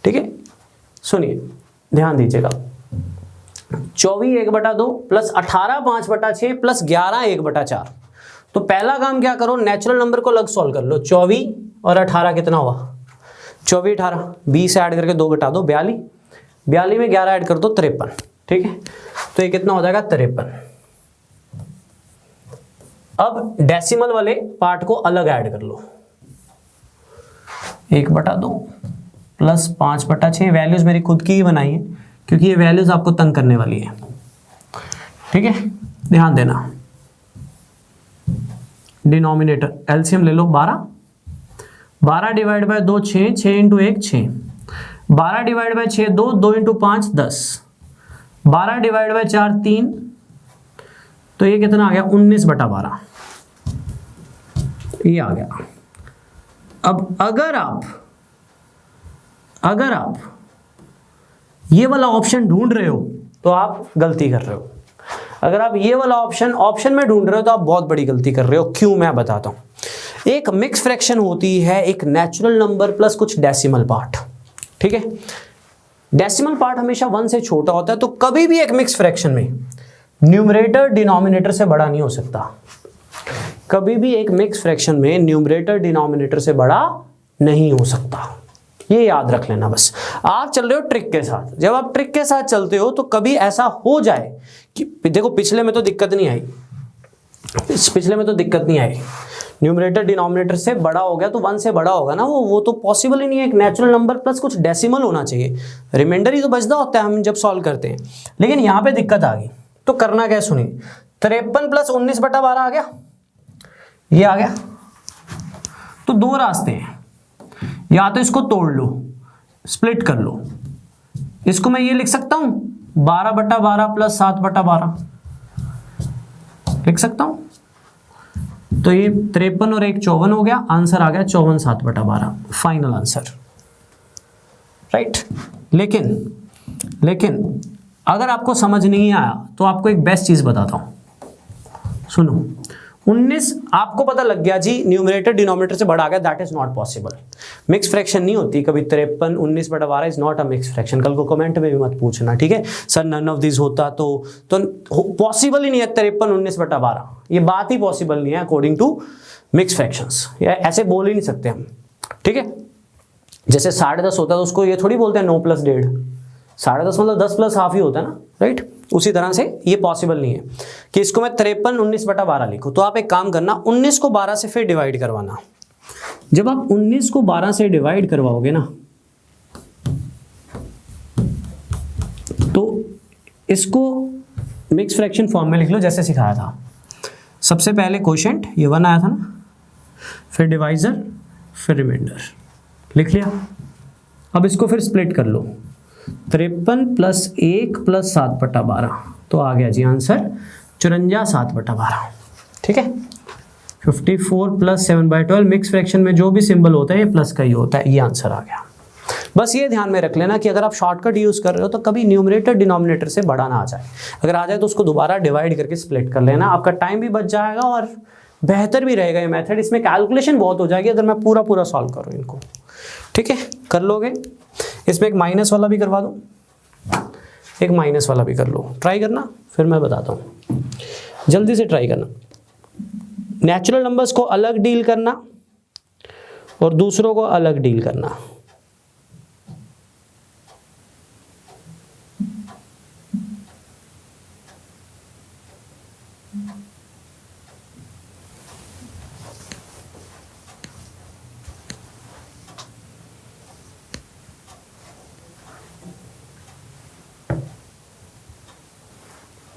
ठीक है। सुनिए, ध्यान दीजिएगा। 24 1/2 प्लस 18 5/6 प्लस 11 1/4। तो पहला काम क्या करो, नेचुरल नंबर को अलग सॉल्व कर लो। 24 और 18 कितना हुआ, 24 18, 20 ऐड करके 2 घटा दो 42, 42 में 11 ऐड कर दो 53। ठीक है, तो ये कितना हो जाएगा 53। अब डेसिमल वाले पार्ट को अलग ऐड कर लो। 1/2 प्लस 5/6, वैल्यूज मेरी खुद की ही बनाई है क्योंकि ये वैल्यूज आपको तंग करने वाली है। ठीक है, ध्यान देना। डिनोमिनेटर एलसीएम ले लो 12, 12 divide bye 2 6, 6 into 1 6, 12 divide bye 6 2, 2 into 5 10, 12 divide bye 4 3, तो ये कितना आ गया 19/12, ये आ गया। अब अगर आप ये वाला ऑप्शन ढूंढ रहे हो तो आप गलती कर रहे हो। अगर आप ये वाला ऑप्शन में ढूंढ रहे हो तो आप बहुत बड़ी गलती कर रहे हो। क्यों, मैं बताता हूं। एक मिक्स फ्रैक्शन होती है, एक नेचुरल नंबर प्लस कुछ डेसिमल पार्ट। ठीक है, डेसिमल पार्ट हमेशा 1 से छोटा होता है, तो कभी भी एक मिक्स फ्रैक्शन में न्यूमरेटर डिनोमिनेटर से बड़ा नहीं हो सकता। कभी भी एक मिक्स फ्रैक्शन में न्यूमरेटर डिनोमिनेटर से बड़ा नहीं हो सकता, ये याद रख लेना बस। आप चल रहे हो ट्रिक के साथ, जब आप ट्रिक के साथ चलते हो तो कभी ऐसा हो जाए कि देखो पिछले में तो दिक्कत नहीं आई, न्यूमरेटर डिनोमिनेटर से बड़ा हो गया तो 1 से बड़ा होगा ना, वो तो पॉसिबल ही नहीं है। एक नेचुरल नंबर प्लस कुछ डेसिमल होना चाहिए, रिमाइंडर ही तो बचता होता है हम जब सॉल्व करते हैं। लेकिन यहाँ पे दिक्कत आ गई, तो करना क्या, सुनिए। 53 प्लस 19/12 आ गया, ये आ गया। तो दो रास्ते हैं, या तो इसको तोड़ लो, स्प्लिट कर लो। इसको मैं ये लिख सकता हूं 12/12 प्लस 7/12 लिख सकता हूं। तो ये 53 और 1 54 हो गया, आंसर आ गया 54 7/12, फाइनल आंसर, राइट। लेकिन अगर आपको समझ नहीं आया तो आपको एक बेस्ट चीज बताता हूं, सुनो। 19 आपको पता लग गया जी न्यूमरेटर डिनोमिनेटर से बड़ा आ गया, that is not possible. Mix fraction नहीं होती कभी। 53 19/12 is not a mix fraction. कल को कमेंट में भी मत पूछना, ठीक है सर नन ऑफ दिस होता तो पॉसिबल ही नहीं है 53 19/12, ये बात ही पॉसिबल नहीं है अकॉर्डिंग टू मिक्स फ्रैक्शंस। ऐसे बोल ही नहीं सकते हम, ठीक है। जैसे 10.5 होता है तो उसको ये थोड़ी बोलते हैं 9 + 1.5, 10.5 मतलब 10 + ½ ही होता है ना, राइट। उसी तरह से ये पॉसिबल नहीं है कि इसको मैं 53 19/12 लिखूं। तो आप एक काम करना, 19 को 12 से फिर डिवाइड करवाना। जब आप 19 को 12 से डिवाइड करवाओगे ना तो इसको मिक्स फ्रैक्शन फॉर्म में लिख लो जैसे सिखाया था। सबसे पहले कोशेंट ये 1 आया था ना, फिर डिवाइजर, फिर रिमाइंडर, लिख लिया। अब इसको फिर स्प्लिट कर लो, 53 + 1 + 7/12, तो आ गया जी आंसर 54 7/12, ठीक है। 54 + 7/12 मिक्स फ्रैक्शन में जो भी सिंबल होता है ये प्लस का ही होता है, ये आंसर आ गया। बस ये ध्यान में रख लेना कि अगर आप शॉर्टकट यूज कर रहे हो तो कभी न्यूमरेटर डिनोमिनेटर से बड़ा ना आ जाए। अगर आ जाए तो उसको दोबारा डिवाइड करके स्प्लिट कर लेना, आपका टाइम भी बच जाएगा और बेहतर भी रहेगा ये मेथड। इसमें कैलकुलेशन बहुत हो जाएगी अगर मैं पूरा सॉल्व करूँ इनको, ठीक है। कर लोगे। इसमें एक माइनस वाला भी करवा दो, एक माइनस वाला भी कर लो, ट्राई करना, फिर मैं बताता हूँ। जल्दी से ट्राई करना। नेचुरल नंबर्स को अलग डील करना और दूसरों को अलग डील करना।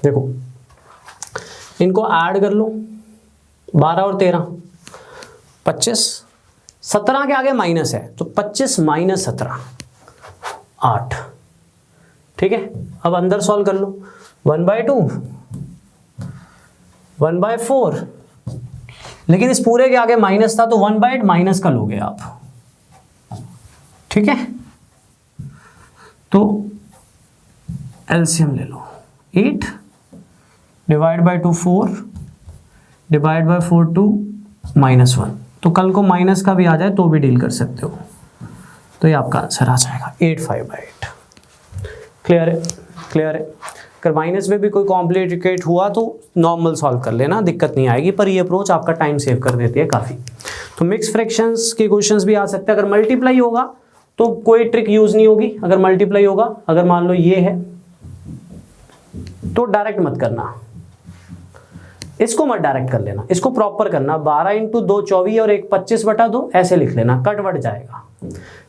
देखो इनको ऐड कर लो, 12 और 13 25, 17 के आगे माइनस है तो 25 - 17 8, ठीक है। अब अंदर सॉल्व कर लो, 1/2 1/4, लेकिन इस पूरे के आगे माइनस था तो 1/8 माइनस का लोगे आप, ठीक है। तो एलसीएम ले लो, 8 डिवाइड बाय 2 4, डिवाइड बाय 4 2 -1। तो कल को माइनस का भी आ जाए तो भी डील कर सकते हो, तो ये आपका आंसर आ जाएगा 8 5/8। क्लियर है। क्लियर है। अगर माइनस में भी कोई कॉम्प्लिकेट हुआ तो नॉर्मल सॉल्व कर लेना, दिक्कत नहीं आएगी, पर ये अप्रोच आपका टाइम सेव कर देती है काफ़ी। तो मिक्स फ्रैक्शंस के क्वेश्चंस भी आ सकते हैं। अगर मल्टीप्लाई होगा तो कोई ट्रिक यूज नहीं होगी। अगर मल्टीप्लाई होगा, अगर मान लो ये है तो डायरेक्ट मत करना, इसको मत डायरेक्ट कर लेना, इसको प्रॉपर करना। 12 × 2 24 और 1 25/2 ऐसे लिख लेना, कट वट जाएगा।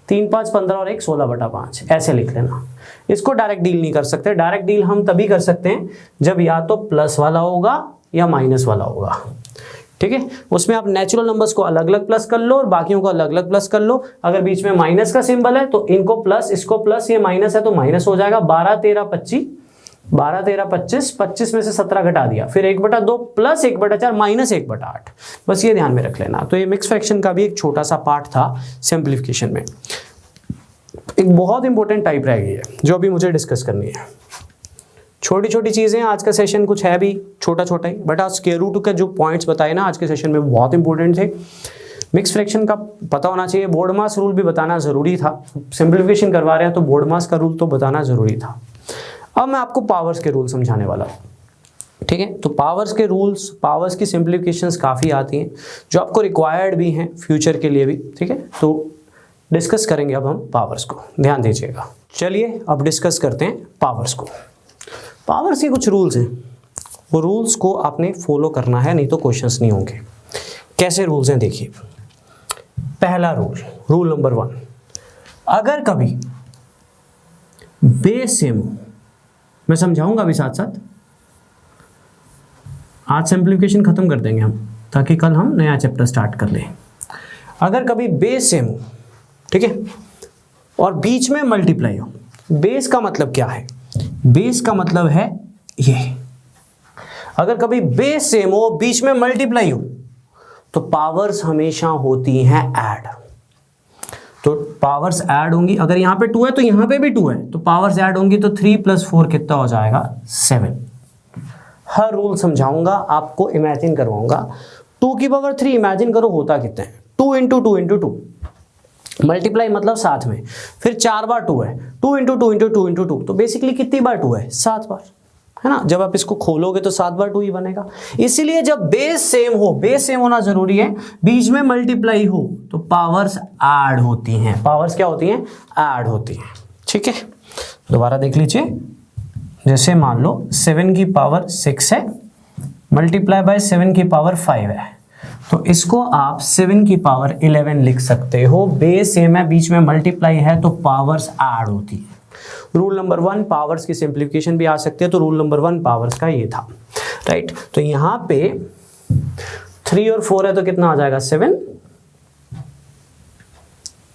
3 5 15 और 1 16/5 ऐसे लिख लेना। इसको डायरेक्ट डील नहीं कर सकते। डायरेक्ट डील हम तभी कर सकते हैं जब या तो प्लस वाला होगा या माइनस वाला होगा, ठीक है। उसमें आप नेचुरल नंबर्स को अलग अलग प्लस कर लो और बाकियों को अलग अलग प्लस कर लो। अगर बीच में माइनस का सिंबल है तो इनको प्लस, इसको प्लस, ये माइनस है तो माइनस हो जाएगा। 12 13 25, 12 13 25, 25 में से 17 घटा दिया, फिर 1/2 प्लस 1/4 माइनस 1/8। बस ये ध्यान में रख लेना। तो ये मिक्स फ्रैक्शन का भी एक छोटा सा पार्ट था सिंप्लीफिकेशन में। एक बहुत इंपॉर्टेंट टाइप रह गई है जो अभी मुझे डिस्कस करनी है। छोटी छोटी चीज़ें, आज का सेशन कुछ है भी छोटा छोटा ही, बट आज स्क्वायर रूट के जो पॉइंट्स बताए ना आज के सेशन में बहुत इंपॉर्टेंट थे। मिक्स फ्रैक्शन का पता होना चाहिए। बोर्ड मास रूल भी बताना ज़रूरी था। सिंप्लीफिकेशन करवा रहे हैं तो बोर्ड मास का रूल तो बताना ज़रूरी था। अब मैं आपको पावर्स के रूल समझाने वाला हूँ, ठीक है। तो पावर्स के रूल्स, पावर्स की सिंप्लीफिकेशंस काफ़ी आती हैं जो आपको रिक्वायर्ड भी हैं फ्यूचर के लिए भी, ठीक है। तो डिस्कस करेंगे अब हम पावर्स को, ध्यान दीजिएगा। चलिए अब डिस्कस करते हैं पावर्स को। पावर्स के कुछ रूल्स हैं, वो रूल्स को आपने फॉलो करना है, नहीं तो क्वेश्चंस नहीं होंगे। कैसे रूल्स हैं देखिए। पहला रूल, रूल नंबर 1, अगर कभी बेस सेम हो, मैं समझाऊंगा अभी साथ साथ, आज सिंप्लीफिकेशन खत्म कर देंगे हम ताकि कल हम नया चैप्टर स्टार्ट कर लें। अगर कभी बेस सेम हो, ठीक है, और बीच में मल्टीप्लाई हो। बेस का मतलब क्या है? बेस का मतलब है ये, अगर कभी बेस सेम हो बीच में मल्टीप्लाई हो तो पावर्स हमेशा होती हैं ऐड। तो पावर्स ऐड होंगी, अगर यहां पे 2 है तो यहां पे भी 2 है, तो पावर्स ऐड होंगी तो 3 + 4 कितना हो जाएगा? 7। हर रूल समझाऊंगा आपको, इमेजिन करवाऊंगा। 2 की पावर 3 इमेजिन करो होता कितना है? 2 × 2 × 2 मल्टीप्लाई मतलब साथ में, फिर 4 बार 2 है, 2 × 2 × 2 × 2, तो बेसिकली कितनी बार 2 है? 7 बार, है ना। जब आप इसको खोलोगे तो 7 बार 2 ही बनेगा। इसीलिए जब बेस सेम हो, बेस सेम होना जरूरी है, बीच में मल्टीप्लाई हो तो पावर्स ऐड होती हैं। पावर्स क्या होती हैं? ऐड होती हैं, ठीक है। दोबारा देख लीजिए, जैसे मान लो 7 की पावर 6 है मल्टीप्लाई बाय 7 की पावर 5 है, तो इसको आप 7 की पावर 11 लिख सकते हो। बेस सेम है, बीच में मल्टीप्लाई है तो पावर्स ऐड होती है। रूल नंबर 1, पावर्स की सिंप्लीफिकेशन भी आ सकती है, तो रूल नंबर 1 पावर्स का ये था, राइट। तो यहां पे 3 और 4 है तो कितना आ जाएगा? 7।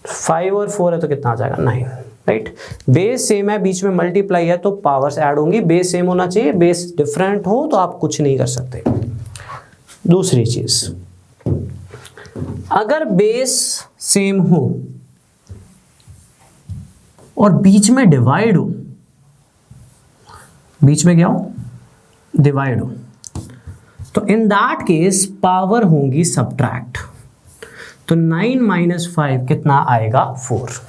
5 और 4 है तो कितना आ जाएगा? 9, राइट। बेस सेम है, बीच में मल्टीप्लाई है तो पावर्स ऐड होंगी। बेस सेम होना चाहिए, बेस डिफरेंट हो तो आप कुछ नहीं कर सकते। दूसरी चीज, अगर बेस सेम हो और बीच में डिवाइड हो, बीच में क्या हो? डिवाइड हो, तो इन दैट केस पावर होंगी सब्ट्रैक्ट। तो 9 - 5 कितना आएगा? 4।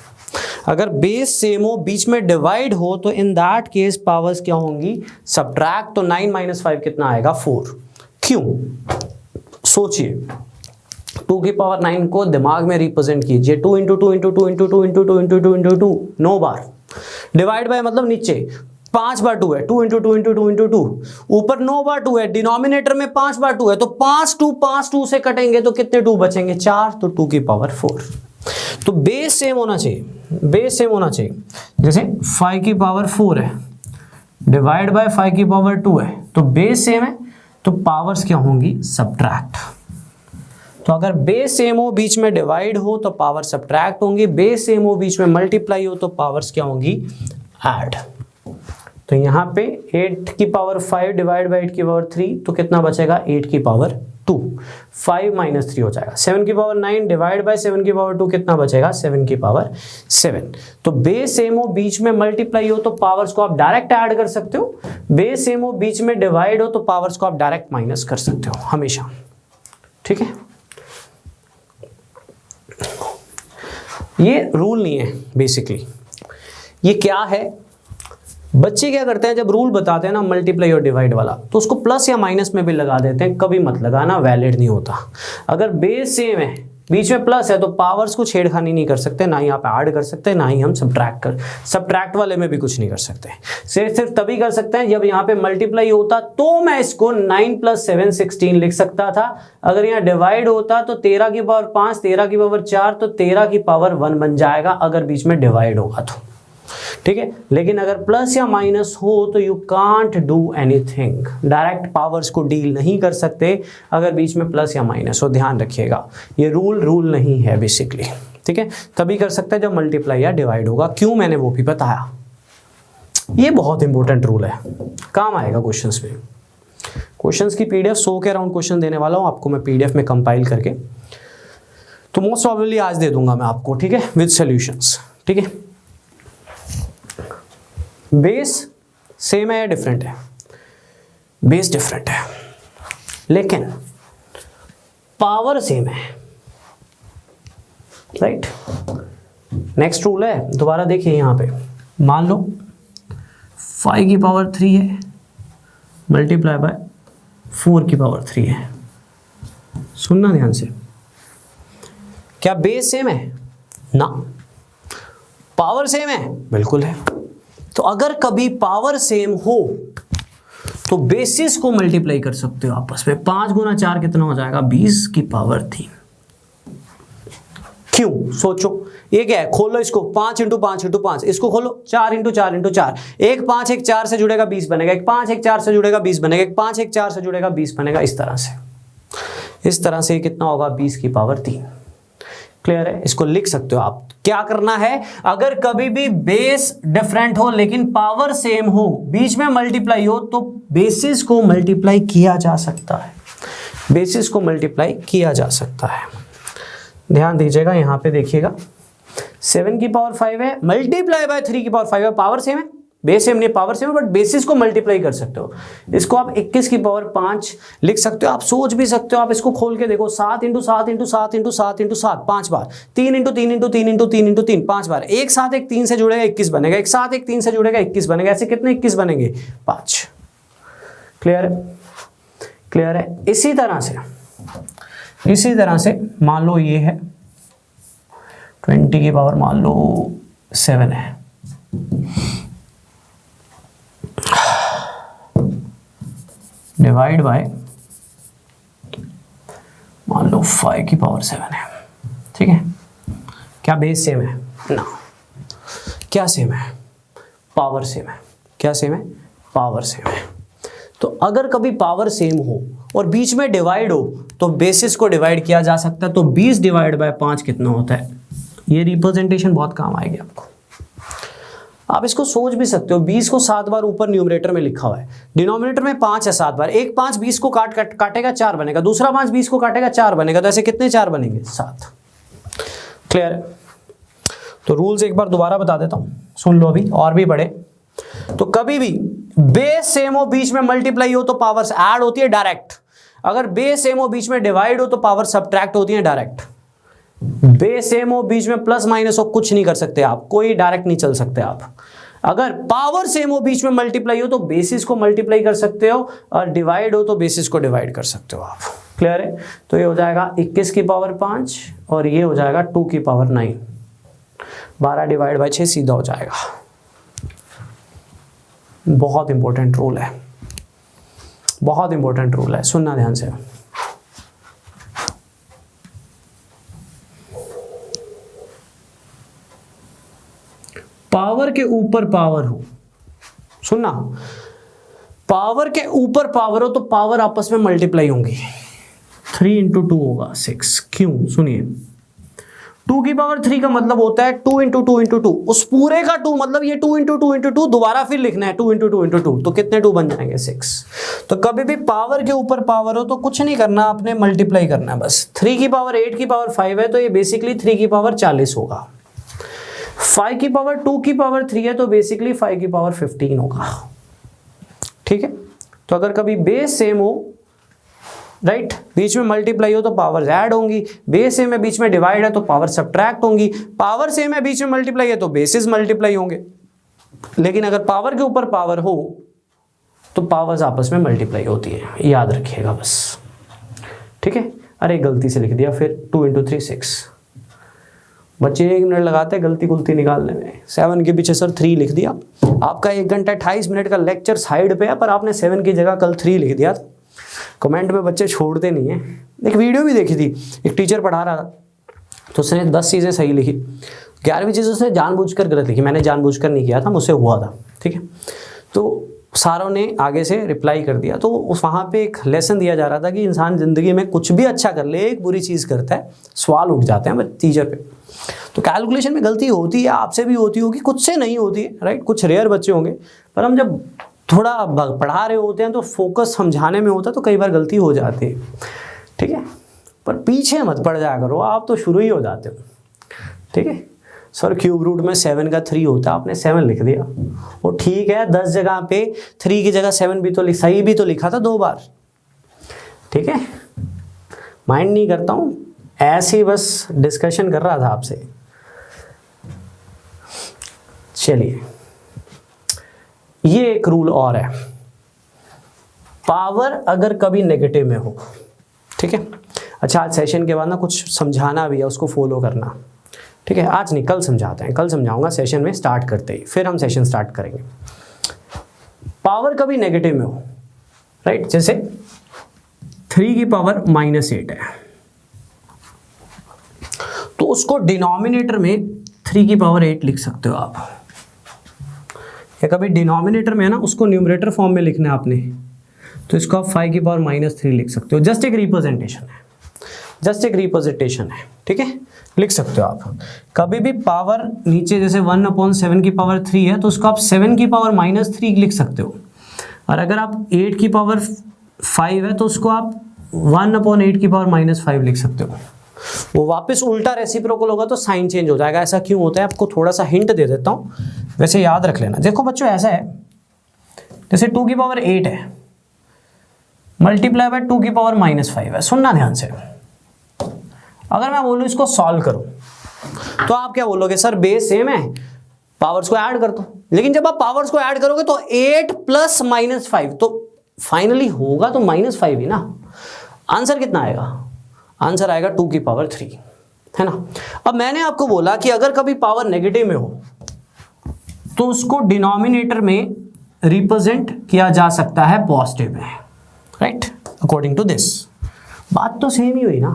अगर बेस सेम हो, बीच में डिवाइड हो, तो इन दैट केस पावर्स क्या होंगी? सब्ट्रैक्ट। तो 9 - 5 कितना आएगा? 4। क्यों? सोचिए, 2 की पावर 9 को दिमाग में रिप्रेजेंट कीजिए। 2 × 2 × 2 × 2 × 2 × 2 × 2 9 बार। डिवाइड बाय मतलब नीचे 5 बार 2 है, 2 × 2 × 2 × 2। ऊपर 9 बार 2 है, डिनोमिनेटर में 5 बार 2 है, तो 5 2 से कटेंगे तो कितने 2 बचेंगे? 4। तो 2 की पावर 4। तो बेस सेम होना चाहिए, बेस सेम होना चाहिए। जैसे 5 की पावर 4 है डिवाइड बाय 5 की पावर 2 है, तो बेस सेम है तो पावर्स क्या होंगी? सब्ट्रैक्ट। तो अगर बेस सेम हो, बीच में डिवाइड हो तो पावर सब्ट्रैक्ट होंगी। बेस सेम हो, बीच में मल्टीप्लाई हो तो पावर्स क्या होंगी? ऐड। तो यहाँ पे 8 की पावर 5 डिवाइड बाय 8 की पावर 3, तो कितना बचेगा? 8 की पावर 2। 5 - 3 हो जाएगा। 7 की पावर 9 डिवाइड बाय 7 की पावर 2 कितना बचेगा? 7 की पावर 7। तो बेस सेम हो, बीच में मल्टीप्लाई हो तो पावर्स को आप डायरेक्ट ऐड कर सकते हो। बेस सेम हो, बीच में डिवाइड हो तो पावर्स को आप डायरेक्ट माइनस कर सकते हो हमेशा, ठीक है। ये रूल नहीं है बेसिकली, ये क्या है? बच्चे क्या करते हैं, जब रूल बताते हैं ना मल्टीप्लाई और डिवाइड वाला, तो उसको प्लस या माइनस में भी लगा देते हैं। कभी मत लगाना, वैलिड नहीं होता। अगर बेस सेम है, बीच में प्लस है, तो पावर्स को छेड़खानी नहीं कर सकते, ना ही यहाँ पे ऐड कर सकते, ना ही हम सब्ट्रैक्ट वाले में भी कुछ नहीं कर सकते। सिर्फ तभी कर सकते हैं जब यहाँ पे मल्टीप्लाई होता, तो मैं इसको 9 + 7 16 लिख सकता था। अगर यहाँ डिवाइड होता तो 13 की पावर 5, 13 की पावर 4, तो 13 की पावर 1 बन जाएगा, अगर बीच में डिवाइड होगा तो। ठीक है, लेकिन अगर प्लस या माइनस हो तो you can't do anything, direct powers को डील नहीं कर सकते अगर बीच में प्लस या माइनस हो। ध्यान रखिएगा, ये रूल नहीं है बेसिकली। ठीक है, तभी कर सकते हैं जब मल्टीप्लाई या डिवाइड होगा। क्यों, मैंने वो भी बताया। ये बहुत इंपॉर्टेंट रूल है, काम आएगा क्वेश्चंस में। क्वेश्चंस की पीडीएफ 100 के अराउंड क्वेश्चन देने वाला हूं आपको मैं पीडीएफ में कंपाइल करके, तो मोस्ट प्रोबेबली आज दे दूंगा मैं आपको। ठीक है, विद सॉल्यूशंस। ठीक है, बेस सेम है या डिफरेंट है? बेस डिफरेंट है, लेकिन पावर सेम है, राइट। नेक्स्ट रूल है, दोबारा देखिए यहां पे, मान लो 5 की पावर 3 है मल्टीप्लाई बाय 4 की पावर 3 है। सुनना ध्यान से, क्या बेस सेम है? ना। पावर सेम है? बिल्कुल है। तो अगर कभी पावर सेम हो तो बेसिस को मल्टीप्लाई कर सकते हो आपस में। 5 × 4 कितना हो जाएगा? 20 की पावर 3। क्यों, सोचो। ये क्या है, खोलो इसको, 5 × 5 × 5, इसको खोलो 4 × 4 × 4। एक 5 एक 4 से जुड़ेगा 20 बनेगा, एक 5 एक 4 से जुड़ेगा 20 बनेगा, एक 5 एक 4 से जुड़ेगा 20 बनेगा। इस तरह से कितना होगा? 20 की पावर 3। क्लियर है? इसको लिख सकते हो आप। क्या करना है, अगर कभी भी बेस डिफरेंट हो लेकिन पावर सेम हो, बीच में मल्टीप्लाई हो, तो बेसिस को मल्टीप्लाई किया जा सकता है। बेसिस को मल्टीप्लाई किया जा सकता है। ध्यान दीजिएगा, यहां पे देखिएगा, 7 की पावर 5 है मल्टीप्लाई बाय 3 की पावर 5 है। पावर सेम है, बेस सेम नहीं, पावर सेम है, बट बेसिस को मल्टीप्लाई कर सकते हो। इसको आप 21 की पावर 5 लिख सकते हो। आप सोच भी सकते हो, आप इसको खोल के देखो, 7 × 7 × 7 × 7 × 7 5 बार, 3 × 3 × 3 × 3 × 3 5 बार, एक साथ एक 3 से जुड़ेगा 21 बनेगा, एक साथ एक 3 से जुड़ेगा 21 बनेगा। ऐसे कितने 21 बनेंगे? 5। क्लियर है? क्लियर है? इसी तरह से मान लो ये है 20 की पावर मान लो 7 है, डिवाइड बाय मान लो 5 की पावर 7 है। ठीक है, क्या बेस सेम है? ना। क्या सेम है? पावर सेम है। क्या सेम है? पावर सेम है। तो अगर कभी पावर सेम हो और बीच में डिवाइड हो तो बेसिस को डिवाइड किया जा सकता है। तो 20 डिवाइड बाय 5 कितना होता है? ये रिप्रेजेंटेशन बहुत काम आएगी आपको। आप इसको सोच भी सकते हो, 20 को 7 बार ऊपर न्यूमरेटर में लिखा हुआ है, डिनोमिनेटर में 5 है 7 बार। एक 5 20 को काटेगा 4 बनेगा, दूसरा 5 20 को काटेगा 4 बनेगा। तो ऐसे कितने 4 बनेंगे? 7। क्लियर है? तो रूल्स एक बार दोबारा बता देता हूं, सुन लो अभी और भी बड़े। तो कभी भी बेस सेम हो, बीच में मल्टीप्लाई हो, तो पावर्स ऐड होती है डायरेक्ट। अगर बेस सेम हो, बीच में डिवाइड हो, तो पावर सब्ट्रैक्ट होती है डायरेक्ट। बेस सेम हो, बीच में प्लस माइनस हो, कुछ नहीं कर सकते आप, कोई डायरेक्ट नहीं चल सकते आप। अगर पावर सेम हो, बीच में मल्टीप्लाई हो, तो बेसिस को मल्टीप्लाई कर सकते हो, और डिवाइड हो तो बेसिस को डिवाइड कर सकते हो आप। क्लियर है? तो ये हो जाएगा 21 की पावर 5 और ये हो जाएगा 2 की पावर 9। 12 डिवाइड बाय 6 सीधा हो जाएगा। बहुत इंपॉर्टेंट रूल है, बहुत इंपॉर्टेंट रूल है, सुनना ध्यान से। पावर के ऊपर पावर हो, सुनना, पावर के ऊपर पावर हो तो पावर आपस में मल्टीप्लाई होंगी। 3 × 2 होगा 6। क्यों? सुनिए, 2 की पावर 3 का मतलब होता है 2 × 2 × 2, उस पूरे का 2, मतलब ये 2 × 2 × 2 दोबारा फिर लिखना है 2 × 2 × 2, तो कितने 2 बन जाएंगे? 6। तो कभी भी पावर के ऊपर पावर हो तो कुछ नहीं करना, आपने मल्टीप्लाई करना है बस। 3 की पावर 8 की पावर 5 है तो ये बेसिकली 3 की पावर 40 होगा। 5 की पावर 2 की पावर 3 है तो बेसिकली 5 की पावर 15 होगा। ठीक है? तो अगर कभी बेस सेम हो, राइट, बीच में मल्टीप्लाई हो तो पावर्स ऐड होंगी। बेस सेम है, बीच में डिवाइड है तो पावर सब्ट्रैक्ट होंगी। पावर सेम है, बीच में मल्टीप्लाई है तो बेसिस मल्टीप्लाई होंगे। लेकिन अगर पावर के ऊपर पावर हो तो पावर्स आपस में मल्टीप्लाई होती है, याद रखिएगा बस, ठीक है। अरे गलती से लिख दिया फिर 2 × 3 6, बच्चे 1 मिनट लगाते हैं गलती गुलती निकालने में। 7 के पीछे सर 3 लिख दिया, आपका 1 घंटा 28 मिनट का लेक्चर साइड पे है, पर आपने 7 की जगह कल 3 लिख दिया। कमेंट में बच्चे छोड़ते नहीं है। एक वीडियो भी देखी थी, एक टीचर पढ़ा रहा था तो उसने 10 चीज़ें सही लिखी, 11वीं चीज़ उसने जानबूझकर गलत लिखी। मैंने जानबूझकर नहीं किया था, मुझसे हुआ था, ठीक है। तो सारों ने आगे से रिप्लाई कर दिया। तो उस वहाँ पे एक लेसन दिया जा रहा था कि इंसान ज़िंदगी में कुछ भी अच्छा कर ले, एक बुरी चीज़ करता है, सवाल उठ जाते हैं टीचर पे। तो कैलकुलेशन में गलती होती है, आपसे भी होती होगी, कुछ से नहीं होती है, राइट। कुछ रेयर बच्चे होंगे, पर हम जब थोड़ा पढ़ा रहे होते हैं तो फोकस समझाने में होता है, तो कई बार गलती हो जाती है, ठीक है। पर पीछे मत पड़ जाया करो, आप तो शुरू ही हो जाते हो, ठीक है। सर क्यूब रूट में 7 का 3 होता है, आपने 7 लिख दिया, वो ठीक है। 10 जगह पे 3 की जगह 7 भी तो सही भी तो लिखा था 2 बार, ठीक है। माइंड नहीं करता हूँ, ऐसे ही बस डिस्कशन कर रहा था आपसे। चलिए, ये एक रूल और है, पावर अगर कभी नेगेटिव में हो, ठीक है। अच्छा, आज सेशन के बाद ना कुछ समझाना भी है, उसको फॉलो करना, ठीक है। आज नहीं, कल समझाते हैं, कल समझाऊंगा सेशन में स्टार्ट करते ही, फिर हम सेशन स्टार्ट करेंगे। पावर कभी नेगेटिव में हो, राइट। जैसे 3 की पावर -8 है, तो उसको डिनोमिनेटर में 3 की पावर 8 लिख सकते हो आप, या कभी डिनोमिनेटर में है ना, उसको न्यूमरेटर फॉर्म में लिखना है आपने, तो इसको आप 5 की पावर -3 लिख सकते हो। जस्ट एक रिप्रेजेंटेशन है, जस्ट एक रिप्रेजेंटेशन है, ठीक है, लिख सकते हो आप। कभी भी पावर नीचे जैसे 1/7 की पावर 3 है, तो उसको आप 7 की पावर -3 लिख सकते हो। और अगर आप 8 की पावर 5 है, तो उसको आप 1/8 की पावर -5 लिख सकते हो। वो वापस उल्टा रेसिप्रोकल होगा तो साइन चेंज हो जाएगा। ऐसा क्यों होता है, आपको थोड़ा सा हिंट दे देता हूँ, वैसे याद रख लेना। देखो बच्चों, ऐसा है, जैसे 2 की पावर 8 है, मल्टीप्लाई बाय 2 की पावर -5 है। सुनना ध्यान से, अगर मैं बोलूँ इसको सॉल्व करो, तो आप क्या बोलोगे, सर बेस सेम है, पावर्स को ऐड कर दो। लेकिन जब आप पावर्स को ऐड करोगे तो 8 + -5, तो फाइनली होगा तो -5 ही ना। आंसर कितना आएगा, आंसर आएगा 2 की पावर 3, है ना। अब मैंने आपको बोला कि अगर कभी पावर नेगेटिव में हो तो उसको डिनोमिनेटर में रिप्रेजेंट किया जा सकता है पॉजिटिव में, राइट, अकॉर्डिंग टू दिस। बात तो सेम ही हुई ना,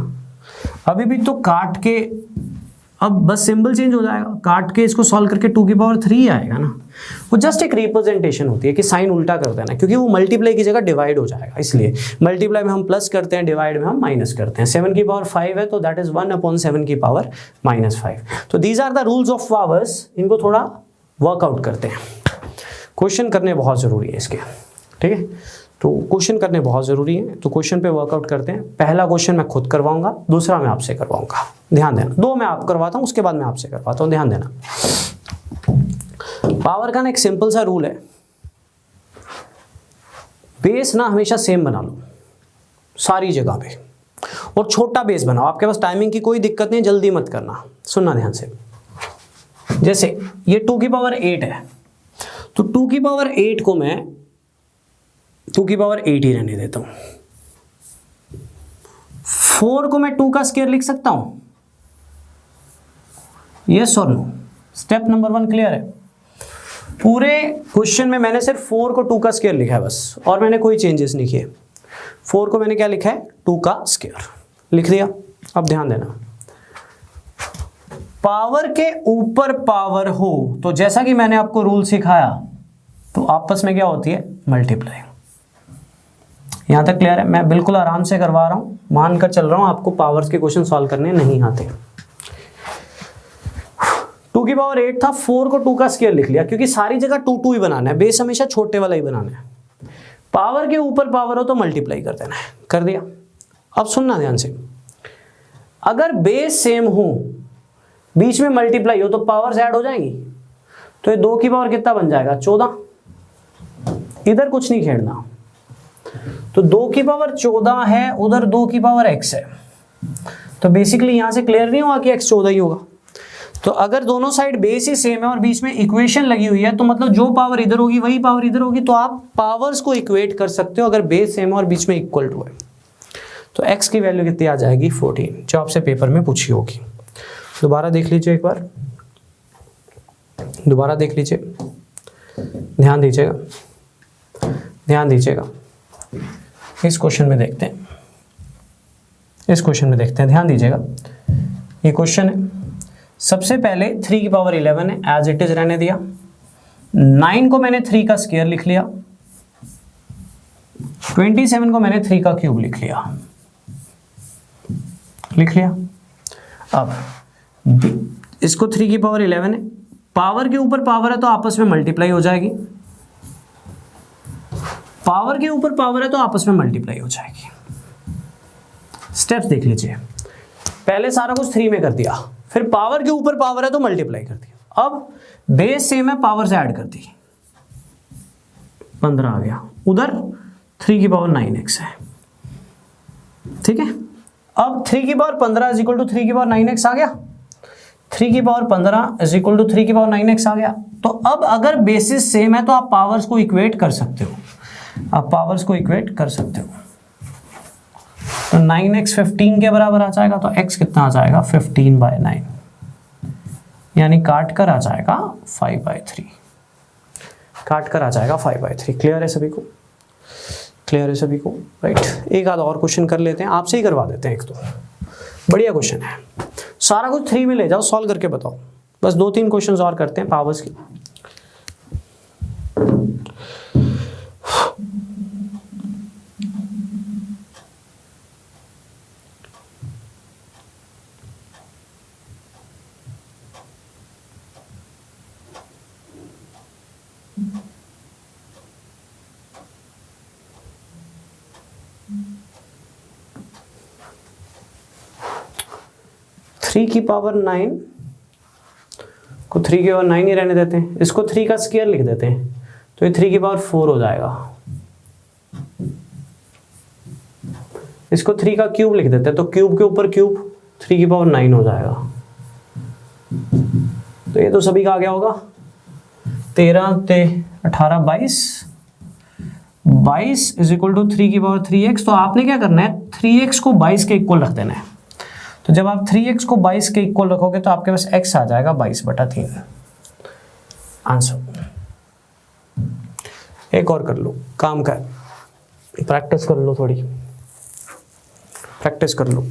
अभी भी तो काट के, अब बस सिंबल चेंज हो जाएगा, काट के इसको सॉल्व करके 2 की पावर 3 आएगा ना। वो जस्ट एक रिप्रेजेंटेशन होती है कि साइन उल्टा कर देना, क्योंकि वो मल्टीप्लाई की जगह डिवाइड हो जाएगा, इसलिए मल्टीप्लाई में हम प्लस करते हैं, डिवाइड में हम माइनस करते हैं। 7 की पावर 5 है, तो दैट इज 1/7 की पावर -5। तो these are the rules of powers, इनको थोड़ा वर्कआउट करते हैं। क्वेश्चन करने बहुत ज़रूरी है इसके, ठीक है। तो क्वेश्चन करने बहुत ज़रूरी है, तो क्वेश्चन पे वर्कआउट करते हैं। पहला क्वेश्चन मैं खुद करवाऊंगा, दूसरा मैं आपसे करवाऊंगा, ध्यान देना। 2 मैं आप करवाता हूँ, उसके बाद मैं आपसे करवाता हूँ, ध्यान देना। पावर का ना एक सिंपल सा रूल है, बेस ना हमेशा सेम बना लो सारी जगह पे, और छोटा बेस बनाओ। आपके पास टाइमिंग की कोई दिक्कत नहीं, जल्दी मत करना, सुनना ध्यान से। जैसे ये 2 की पावर 8 है, तो 2 की पावर 8 को मैं 2 की पावर 8 ही रहने देता हूं। 4 को मैं 2 का स्क्वायर लिख सकता हूं, यस और नो। स्टेप नंबर 1 क्लियर है। पूरे क्वेश्चन में मैंने सिर्फ 4 को 2 का स्क्वायर लिखा है बस, और मैंने कोई चेंजेस नहीं किए। 4 को मैंने क्या लिखा है, 2 का स्क्वायर लिख दिया। अब ध्यान देना, पावर के ऊपर पावर हो तो जैसा कि मैंने आपको रूल सिखाया, तो आपस में क्या होती है, मल्टीप्लाई। यहां तक क्लियर है। मैं बिल्कुल आराम से करवा रहा हूं, मानकर चल रहा हूं आपको पावर्स के क्वेश्चन सॉल्व करने नहीं आते। 2 की पावर 8 था, 4 को 2 का स्क्वायर लिख लिया, क्योंकि सारी जगह 2 ही बनाना है, बेस हमेशा छोटे वाला ही बनाना है। पावर के ऊपर पावर हो तो मल्टीप्लाई कर देना है, कर दिया। अब सुनना ध्यान से, अगर बेस सेम हो, बीच में मल्टीप्लाई हो, तो पावर्स ऐड हो जाएंगी। तो ये 2 की पावर कितना बन जाएगा, 14। इधर कुछ नहीं खेलना, तो 2 की पावर 14 है, उधर 2 की पावर x है। तो बेसिकली यहां से क्लियर नहीं हुआ कि x 14 ही होगा। तो अगर दोनों साइड बेस ही सेम है और बीच में इक्वेशन लगी हुई है तो मतलब जो पावर इधर होगी वही पावर इधर होगी, तो आप पावर्स को इक्वेट कर सकते हो अगर बेस सेम है और बीच में इक्वल टू है। तो x की वैल्यू कितनी आ जाएगी 14, जो आपसे पेपर में पूछी होगी। दोबारा देख लीजिए, एक बार दोबारा देख लीजिए, ध्यान दीजिएगा, ध्यान दीजिएगा। इस क्वेश्चन में देखते हैं, इस क्वेश्चन में देखते हैं, ध्यान दीजिएगा। ये क्वेश्चन है, सबसे पहले 3 की पावर 11 है, एज इट इज रहने दिया। 9 को मैंने 3 का स्क्वायर लिख लिया, 27 को मैंने 3 का क्यूब लिख लिया, लिख लिया। अब इसको 3 की पावर 11 है, पावर के ऊपर पावर है तो आपस में मल्टीप्लाई हो जाएगी, पावर के ऊपर पावर है तो आपस में मल्टीप्लाई हो जाएगी। स्टेप्स देख लीजिए, पहले सारा कुछ 3 में कर दिया, फिर पावर के ऊपर पावर है तो मल्टीप्लाई कर दिया। अब बेस सेम है, पावर से ऐड कर दी, 15 आ गया। उधर 3 की पावर 9x है, ठीक है। अब 3 की पावर 15 इज इक्वल टू 3 की पावर 9x आ गया, 3 की पावर 15 इज इक्वल टू 3 की पावर 9x आ गया। तो अब अगर बेसिस सेम है तो आप पावर्स को इक्वेट कर सकते हो, आप पावर्स को इक्वेट कर सकते हो। तो 9x 15 के बराबर आ जाएगा, तो x कितना आ जाएगा 15/9, यानी काट कर आ जाएगा 5/3, काट कर आ जाएगा 5/3। क्लियर है सभी को, क्लियर है सभी को, राइट। एक आधा और क्वेश्चन कर लेते हैं, आपसे ही करवा देते हैं। एक तो बढ़िया क्वेश्चन है, सारा कुछ 3 में ले जाओ, सॉल्व करके बताओ। बस 2-3 क्वेश्चंस और करते हैं पावर्स की। थ्री की पावर 9 को 3 की पावर 9 ही रहने देते हैं, इसको 3 का स्क्वायर लिख देते हैं, तो ये 3 की पावर 4 हो जाएगा। इसको 3 का क्यूब लिख देते हैं, तो क्यूब के ऊपर क्यूब 3 की पावर 9 हो जाएगा। तो ये तो सभी का आ गया होगा, 13 ते 18 22 इज इक्वल टू 3 की पावर 3x। तो आपने क्या करना है, 3x को 22 के इक्वल रख देना है। तो जब आप 3x को 22 के इक्वल रखोगे तो आपके पास x आ जाएगा 22/3 आंसर। एक और कर लो, काम कर, प्रैक्टिस कर लो, थोड़ी प्रैक्टिस कर लो।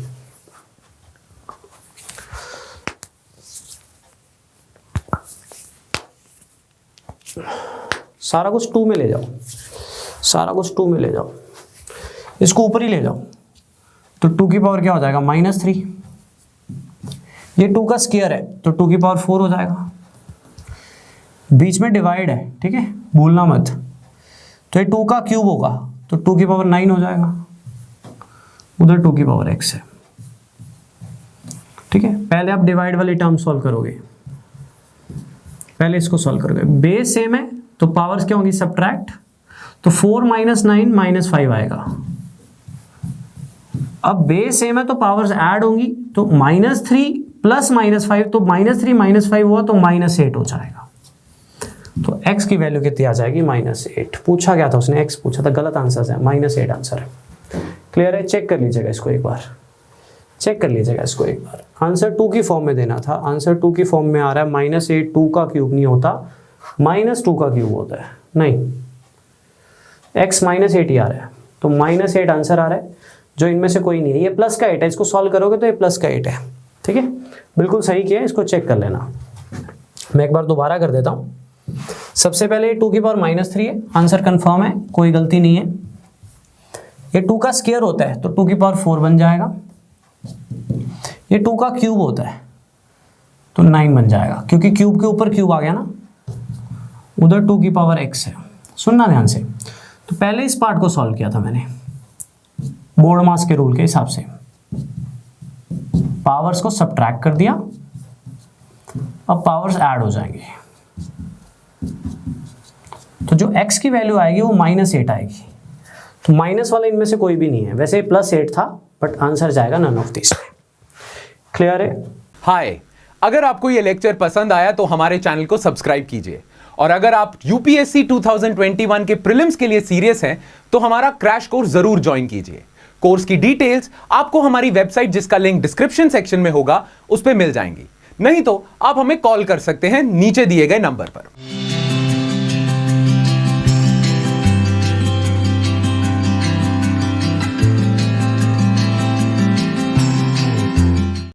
सारा कुछ 2 में ले जाओ, सारा कुछ 2 में ले जाओ, इसको ऊपर ही ले जाओ। तो 2 की पावर क्या हो जाएगा -3, ये 2 का स्क्वायर है तो 2 की पावर 4 हो जाएगा। बीच में डिवाइड है, ठीक है, भूलना मत। तो ये 2 का क्यूब होगा तो 2 की पावर 9 हो जाएगा, उधर 2 की पावर x है, ठीक है। पहले आप डिवाइड वाली टर्म सॉल्व करोगे, पहले इसको सॉल्व करोगे। बेस सेम है तो पावर्स क्या होंगी, सब्ट्रैक्ट, तो 4 - 9 -5 आएगा। अब बेस सेम है तो पावर्स ऐड होंगी, तो -3 + -5, तो -3 - 5 हुआ तो -8 हो जाएगा। तो x की वैल्यू कितनी आ जाएगी -8। पूछा क्या था उसने, x पूछा था, गलत आंसर है, -8 आंसर है। क्लियर है, चेक कर लीजिएगा इसको एक बार, चेक कर लीजिएगा इसको एक बार। आंसर 2 की फॉर्म में देना था, आंसर 2 की फॉर्म में आ रहा है -8, 2 का क्यूब नहीं होता, -2 का क्यूब होता है, नहीं, x -8 ही आ रहा है, तो -8 आंसर आ रहा है, जो इनमें से कोई नहीं है। ये प्लस का 8 है, इसको सॉल्व करोगे तो ये प्लस का 8 है, ठीक है, बिल्कुल सही किया, इसको चेक कर लेना। मैं एक बार दोबारा कर देता हूँ। सबसे पहले 2 की पावर -3 है, आंसर कंफर्म है, कोई गलती नहीं है। ये 2 का स्क्वायर होता है तो 2 की पावर 4 बन जाएगा। ये 2 का क्यूब होता है तो 9 बन जाएगा, क्योंकि क्यूब के ऊपर क्यूब आ गया ना, उधर 2 की पावर x है। सुनना ध्यान से, तो पहले इस पार्ट को सॉल्व किया था मैंने बोर्ड मास के रूल के हिसाब से, पावर्स को सब्ट्रैक्ट कर दिया, अब पावर्स ऐड हो जाएंगे, तो जो x की वैल्यू आएगी वो -8 आएगी। तो माइनस वाला इनमें से कोई भी नहीं है, वैसे +8 था बट आंसर जाएगा नन ऑफ दिस में। क्लियर है?
हाय, अगर आपको ये लेक्चर पसंद आया तो हमारे चैनल को सब्सक्राइब कीजिए, और अगर आप यूपीएससी 2021 के प्रीलिम्स के लिए सीरियस हैं तो हमारा क्रैश कोर्स जरूर ज्वाइन कीजिए। कोर्स की डिटेल्स आपको हमारी वेबसाइट, जिसका लिंक डिस्क्रिप्शन सेक्शन में होगा, उस पर मिल जाएंगी। नहीं तो आप हमें कॉल कर सकते हैं नीचे दिए गए नंबर पर।